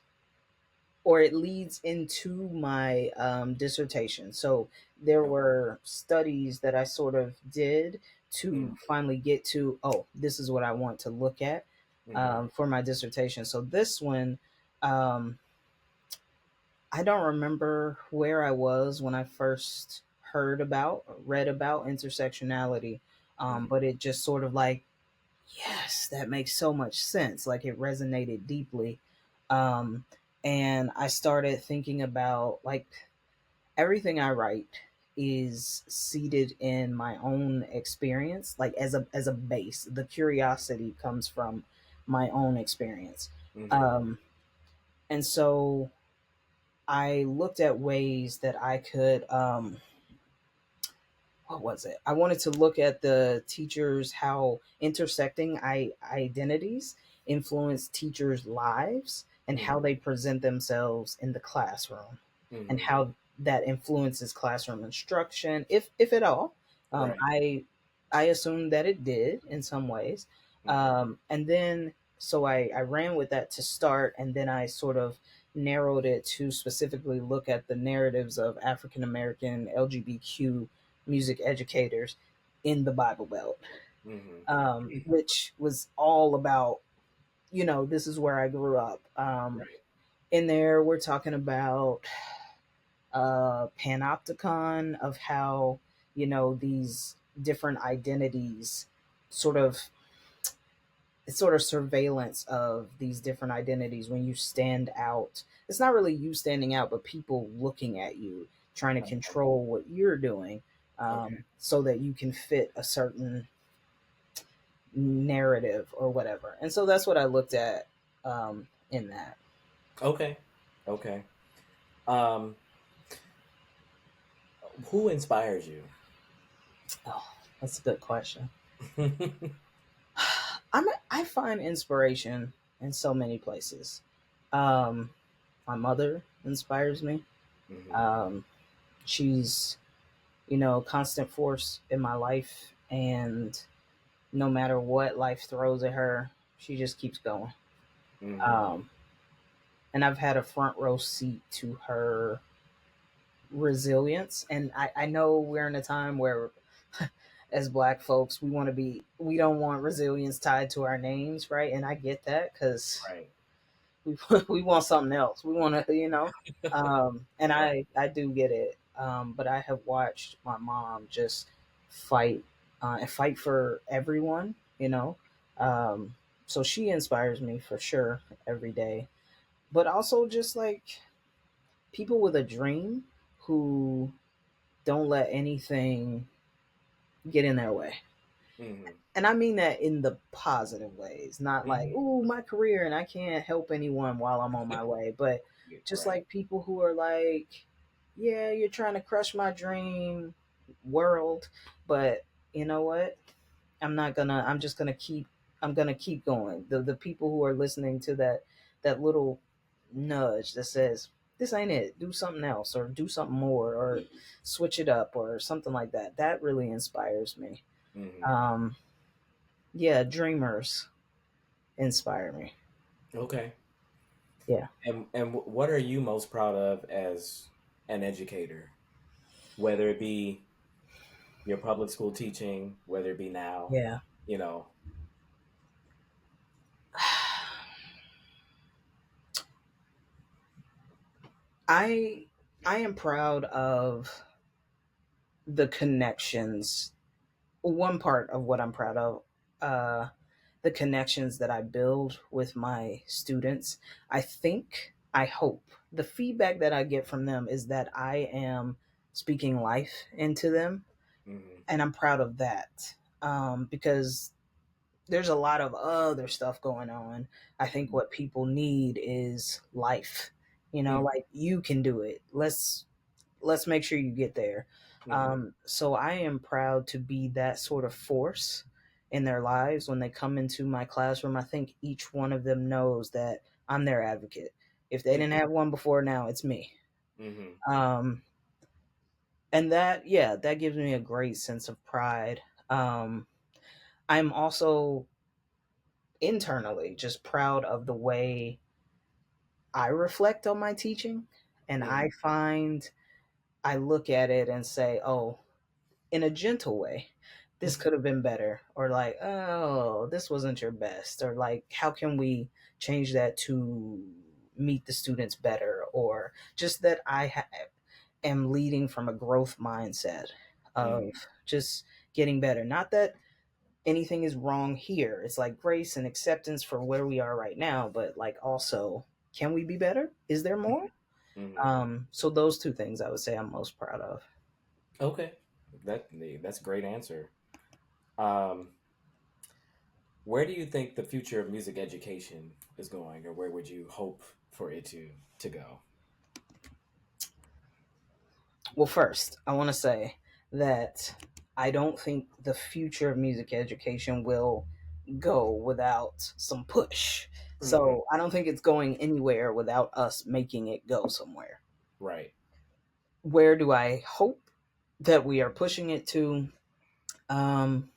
or it leads into my dissertation. So there Okay. were studies that I sort of did to Mm-hmm. finally get to, oh, this is what I want to look at Mm-hmm. for my dissertation. So this one, um, I don't remember where I was when I first read about intersectionality, Mm-hmm. but it just sort of like, yes, that makes so much sense. Like it resonated deeply. Um, and I started thinking about like everything I write is seated in my own experience, like as a base. The curiosity comes from my own experience. Mm-hmm. Um, and so I looked at ways that I could what was it? I wanted to look at the teachers, how intersecting identities influence teachers' lives and how Mm-hmm. they present themselves in the classroom and Mm-hmm. how that influences classroom instruction, if at all. Um, Right. I I assumed that it did in some ways, Mm-hmm. and then so I ran with that to start, and then I sort of narrowed it to specifically look at the narratives of African American LGBTQ music educators in the Bible Belt, Mm-hmm. which was all about, this is where I grew up. Right. In there, we're talking about panopticon of how, these different identities sort of, it's sort of surveillance of these different identities when you stand out. It's not really you standing out, but people looking at you, trying to Uh-huh. control what you're doing, Okay. so that you can fit a certain narrative or whatever. And so that's what I looked at in that. Okay. Okay. Um, who inspires you? Oh, that's a good question. I find inspiration in so many places. Um, my mother inspires me. Mm-hmm. Um, she's, constant force in my life, and no matter what life throws at her, she just keeps going. Mm-hmm. Um, and I've had a front row seat to her resilience. And I know we're in a time where, as Black folks, we don't want resilience tied to our names, right? And I get that because Right. we we want something else. We want to, and Right. I do get it. But I have watched my mom just fight and fight for everyone, Um, so she inspires me for sure every day. But also just like people with a dream who don't let anything get in their way. Mm-hmm. And I mean that in the positive ways, not like, Mm-hmm. ooh, my career and I can't help anyone while I'm on my way, but just Right. like people who are like, yeah, you're trying to crush my dream world, but you know what? I'm just gonna I'm gonna keep going. The people who are listening to that little nudge that says, this ain't it, do something else or do something more or switch it up or something like that. That really inspires me. Mm-hmm. Um, yeah, dreamers inspire me. Okay. Yeah, And what are you most proud of as an educator? Whether it be your public school teaching, whether it be now, yeah. you know. I I am proud of the connections. One part of what I'm proud of, uh, the connections that I build with my students. I hope the feedback that I get from them is that I am speaking life into them, Mm-hmm. and I'm proud of that because there's a lot of other stuff going on. I think what people need is life. Mm-hmm. Like you can do it. Let's make sure you get there. Mm-hmm. So I am proud to be that sort of force in their lives when they come into my classroom. I think each one of them knows that I'm their advocate. If they didn't have one before now, it's me. Mm-hmm. Um, and that, yeah, that gives me a great sense of pride. Um, I'm also internally just proud of the way I reflect on my teaching. And Mm-hmm. I look at it and say, oh, in a gentle way, this could have been better. Or like, oh, this wasn't your best. Or like, how can we change that to meet the students better? Or just that am leading from a growth mindset of Mm-hmm. just getting better. Not that anything is wrong here. It's like grace and acceptance for where we are right now, but like also, can we be better? Is there more? Mm-hmm. So those two things I would say I'm most proud of. Okay, that's a great answer. Um, where do you think the future of music education is going, or where would you hope for it to go? Well, first, I want to say that I don't think the future of music education will go without some push. Mm-hmm. So I don't think it's going anywhere without us making it go somewhere. Right. Where do I hope that we are pushing it to? Um,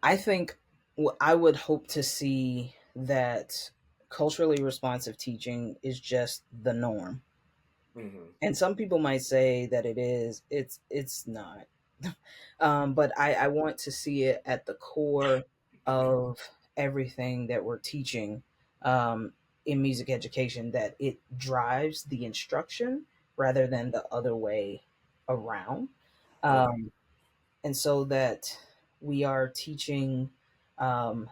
I think I would hope to see that culturally responsive teaching is just the norm. Mm-hmm. And some people might say that it is. It's not. But I want to see it at the core of everything that we're teaching in music education. That it drives the instruction rather than the other way around. Okay. Um, and so that we are teaching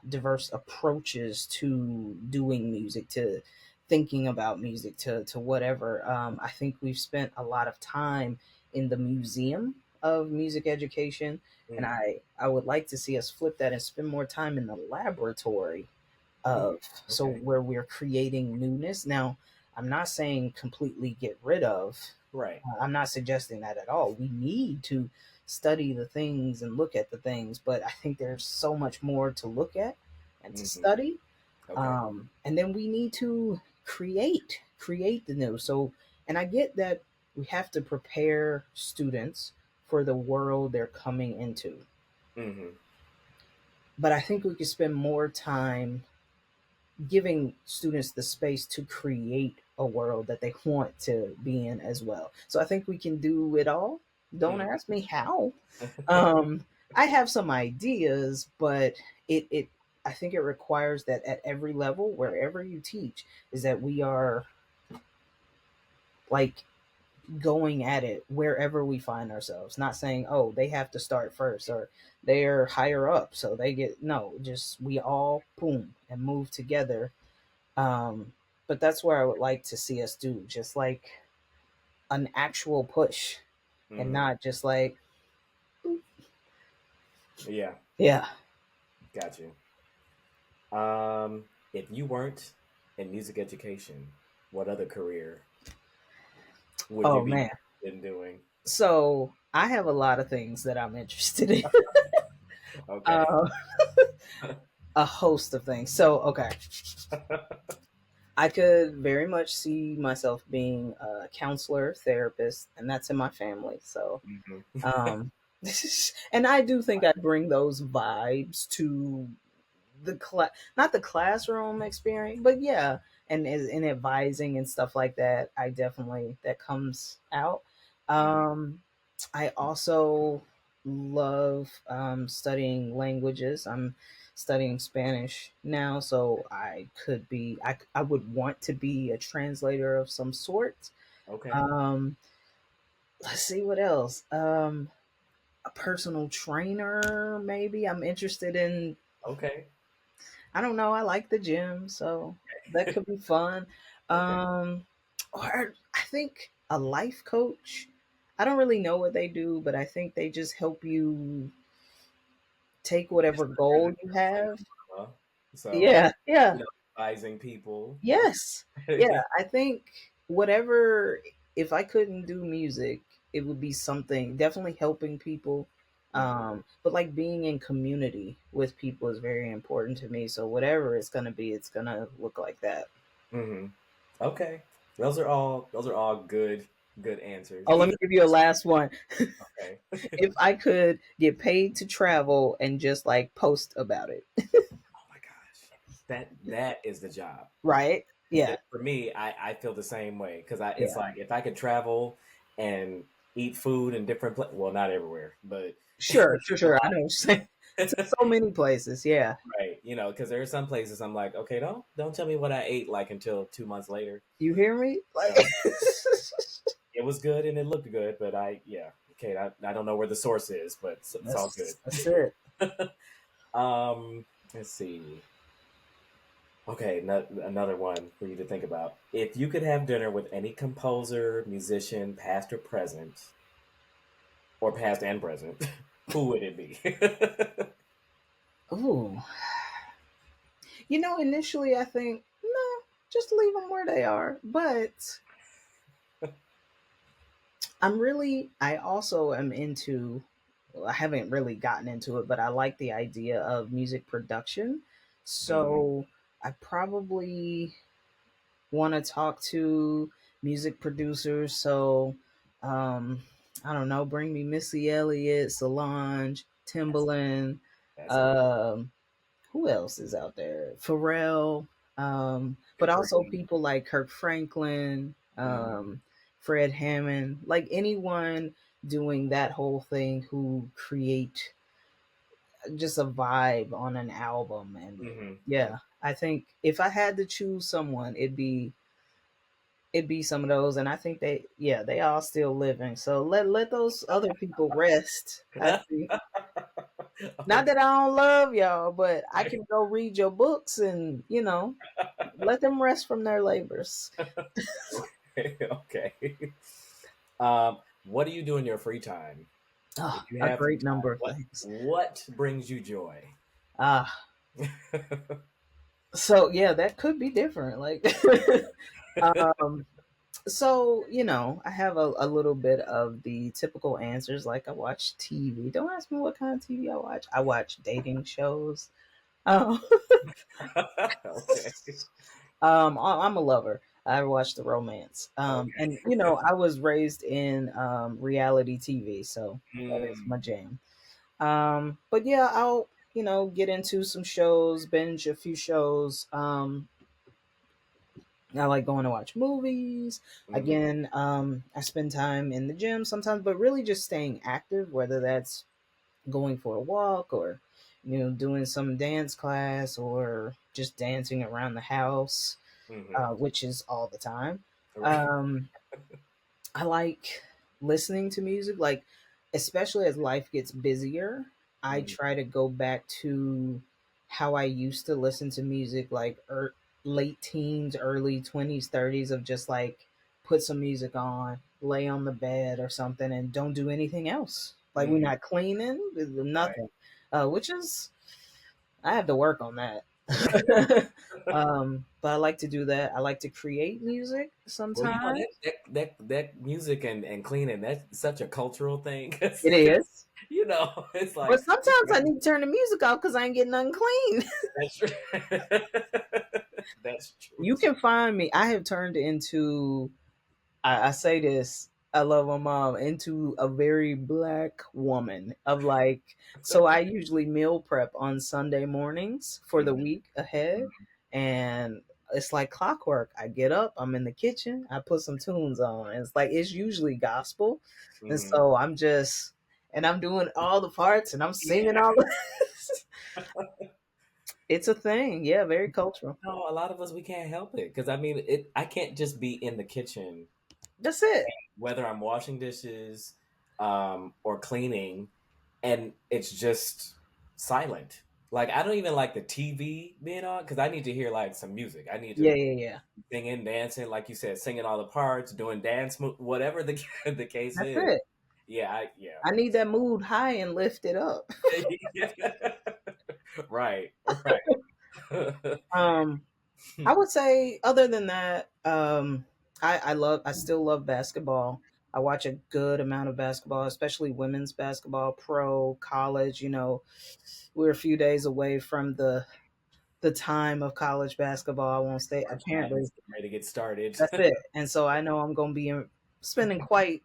diverse approaches to doing music, to thinking about music, to whatever. I think we've spent a lot of time in the museum of music education, and Mm. I would like to see us flip that and spend more time in the laboratory Mm. of, so Okay. where we're creating newness. Now, I'm not saying completely get rid of. Right. I'm not suggesting that at all. We need to study the things and look at the things, but I think there's so much more to look at and to Mm-hmm. study. Okay. And then we need to create the new. So, and I get that we have to prepare students for the world they're coming into, Mm-hmm. but I think we could spend more time giving students the space to create a world that they want to be in as well. So I think we can do it all. Don't Mm. ask me how. I have some ideas, but it I think it requires that at every level, wherever you teach, is that we are like going at it wherever we find ourselves. Not saying, oh, they have to start first or they're higher up, so they get no. Just we all boom and move together. um, but that's where I would like to see us do, just like an actual push and Mm-hmm. not just like, Yeah. yeah. Got you. If you weren't in music education, what other career would you Oh be man. in doing? So I have a lot of things that I'm interested in. Okay. uh, a host of things. So, okay. I could very much see myself being a counselor, therapist, and that's in my family. So, Hmm. um, and I do think I bring those vibes to the not the classroom experience, but yeah, and in advising and stuff like that, I definitely that comes out. Hmm. Um, I also love studying languages. I'm studying Spanish now, so I would want to be a translator of some sort. Okay. Um, let's see what else. A personal trainer, maybe. I'm interested in, Okay. I don't know. I like the gym, so that could be fun. Okay. Or I think a life coach. I don't really know what they do, but I think they just help you take Just whatever like you're goal the you like have. mama. So, Yeah, yeah, advising people. yes, yeah. I think whatever. if I couldn't do music, it would be something definitely helping people. Mm-hmm. But like being in community with people is very important to me. So whatever it's gonna be, it's gonna look like that. Mm-hmm. Okay. Those are all good answers. Oh, let me Even give you a last one. okay. If I could get paid to travel and just like post about it, Oh my gosh. That is the job. right? Yeah, For me, I feel the same way because it's yeah. like if I could travel and eat food in different places, well, not everywhere, but Sure, sure, a sure. I know what you're saying. To lot. so many places, yeah. Right, because there are some places I'm like, okay, don't tell me what I ate like until 2 months later. You hear me? You Like know, it was good and it looked good, but yeah, okay, I don't know where the source is, but it's all good. that's it. Let's see. Okay, another one for you to think about. If you could have dinner with any composer, musician, past or present, or past and present, who would it be? Ooh, initially I think no, just leave them where they are. But I also am into. Well, I haven't really gotten into it, but I like the idea of music production. Hmm. So I probably want to talk to music producers. So, um, I don't know, bring me Missy Elliott, Solange, That's Timbaland. that's a good Who else is out there? Pharrell. But good also dream. people like Kirk Franklin, Hmm. Fred Hammond, like anyone doing that whole thing who create just a vibe on an album. And Hmm. yeah, I think if I had to choose someone, it'd be some of those. And I think they all still living. So let those other people rest. I think. Not Okay. that I don't love y'all, but I can go read your books and let them rest from their labors. Okay. What do you do in your free time? If Ah, you a have free great number time, of what things. what brings you joy? Ah, so yeah, that could be different. Like, um, so I have a little bit of the typical answers. Like, I watch TV. Don't ask me what kind of TV I watch. I watch dating shows. Um, Okay. I'm a lover. I watch the romance. And Okay. I was raised in reality TV, so that is Mm, my jam. But yeah, I'll get into some shows, binge a few shows. I like going to watch movies. mhm, Again, I spend time in the gym sometimes, but really just staying active, whether that's going for a walk or doing some dance class or just dancing around the house, mhm. which is all the time. Right. Um, I like listening to music, like especially as life gets busier. I Mhm, try to go back to how I used to listen to music, like late teens, early 20s, 30s, of just like put some music on, lay on the bed or something, and don't do anything else. Like we're mhm. not cleaning, Right. nothing. Which is I have to work on that. But I like to do that. I like to create music Well, sometimes. that music and cleaning, that's such a cultural thing. 'Cause It is. it's But like sometimes I need to turn the music off because I ain't getting nothing clean. that's true. That's true. You can find me. I have turned into, I say this, I love my mom, into a very black woman of like, so I usually meal prep on Sunday mornings for the Mhm, week ahead. And it's like clockwork. I get up, I'm in the kitchen, I put some tunes on. It's usually gospel. And mhm. so and I'm doing all the parts and I'm singing all the, it's a thing. Yeah, very cultural. No, a lot of us we can't help it because I mean I can't just be in the kitchen That's it. whether I'm washing dishes or cleaning and it's just silent. Like I don't even like the TV being on because I need to hear like some music. I need Yeah, to yeah, yeah. singing, dancing, like you said, singing all the parts, doing whatever the the case That's is. it. Yeah, yeah. I need that mood high and lift it up. Right, right. Um, I would say other than that, I still love basketball. I watch a good amount of basketball, especially women's basketball, pro, college. We're a few days away from the time of college basketball. I won't say March apparently Madness getting ready to get started. that's it. And so I know I'm going to be spending quite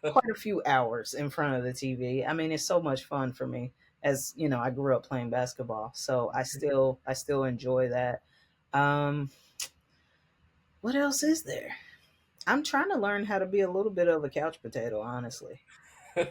a few hours in front of the TV. I mean, it's so much fun for me. As you know, I grew up playing basketball, so I still enjoy that. Um, what else is there? I'm trying to learn how to be a little bit of a couch potato, honestly.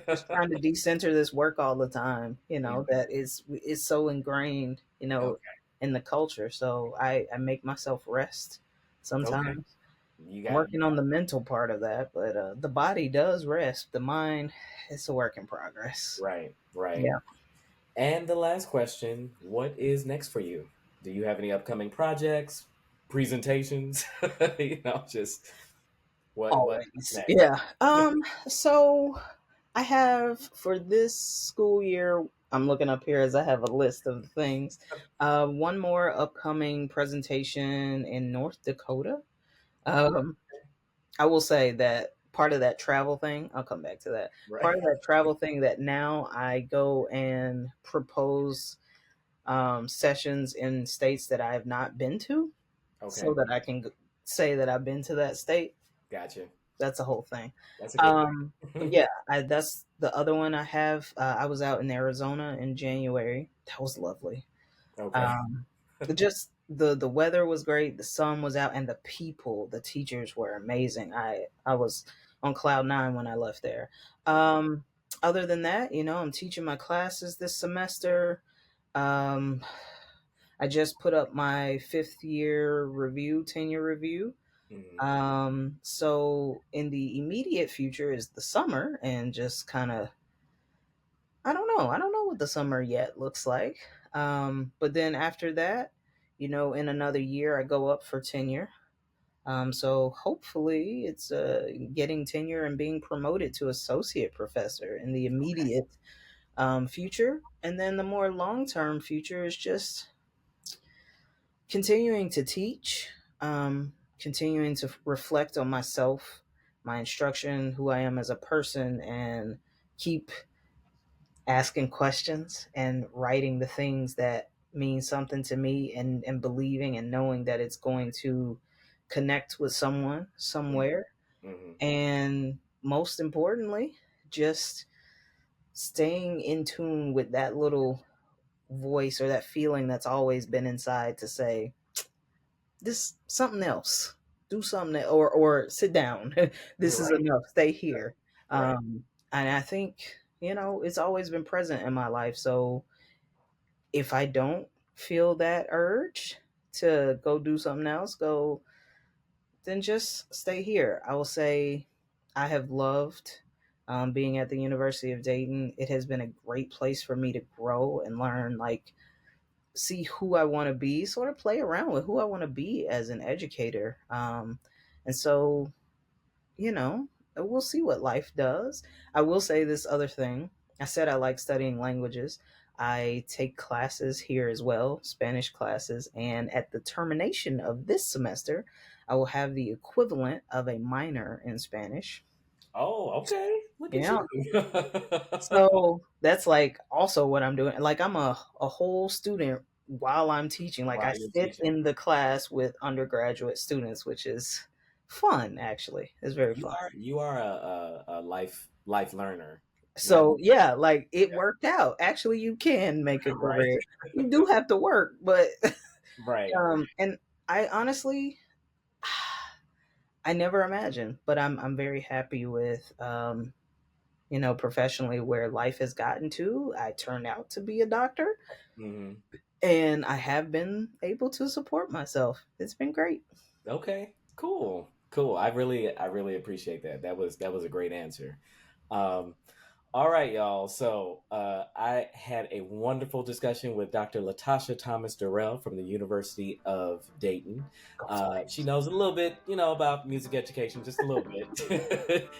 Just trying to decenter this work all the time, Mhm. that is so ingrained, Okay. in the culture. So I make myself rest Okay. sometimes. You I'm got you working on got the mental part of that, but the body does rest. The mind, it's a work in progress. right, right. Yeah. And the last question, what is next for you? Do you have any upcoming projects, presentations? Just what's Always. next? Yeah. So I have for this school year, I'm looking up here as I have a list of things. One more upcoming presentation in North Dakota. Oh, Um, I will say that part of that travel thing, I'll come back to that. right. Part of that travel thing that now I go and propose sessions in states that I have not been to so Okay. that I can say that I've been to that state. Gotcha. That's a whole thing. That's a good But thing. yeah, that's the other one I have. I was out in Arizona in January. That was lovely. Okay. Um, just the weather was great. The sun was out, and the people, the teachers were amazing. I was on cloud nine when I left there. Okay. Um, Other than that, I'm teaching my classes this semester. Um, I just put up my fifth year review, tenure review. Mhm. So in the immediate future is the summer and just kind of, I don't know. I don't know what the summer yet looks like. But then after that, in another year, I go up for tenure. So hopefully it's getting tenure and being promoted to associate professor in the immediate future. And then the more long term future is just continuing to teach, continuing to reflect on myself, my instruction, who I am as a person, and keep asking questions and writing the things that mean something to me, and believing and knowing that it's going to connect with someone Mhm. somewhere. Mhm. And most importantly, just staying in tune with that little voice or that feeling that's always been inside to say, this something else, do something, or sit down. This is Right. enough, stay here. Right. And I think it's always been present in my life. So if I don't feel that urge to go do something else, go, then just stay here. I will say I have loved being at the University of Dayton. It has been a great place for me to grow and learn, like, see who I want to be, sort of play around with who I want to be as an educator. And so, we'll see what life does. I will say this other thing. I said I like studying languages. I take classes here as well, Spanish classes, and at the termination of this semester, I will have the equivalent of a minor in Spanish. Oh, okay. Look at Yeah. you. So that's like also what I'm doing. Like I'm a whole student while I'm teaching. Like I While you're sit teaching. in the class with undergraduate students, which is fun actually. It's very You fun. are you are a life learner. Not So yeah, like it worked out. Actually, you can make a right. career. You do have to work, but Right. and I honestly I never imagined, but I'm very happy with professionally where life has gotten to. I turned out to be a doctor, Mhm. and I have been able to support myself. It's been great. Okay. Cool. Cool. I really appreciate that. That was a great answer. Um, all right, y'all. So I had a wonderful discussion with Dr. Latasha Thomas-Durrell from the University of Dayton. Go She Flames. knows a little bit, about music education, just a little bit,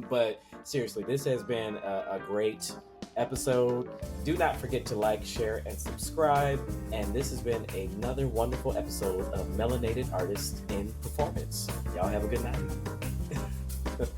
but seriously, this has been a great episode. Do not forget to like, share, and subscribe. And this has been another wonderful episode of Melanated Artists in Performance. Y'all have a good night.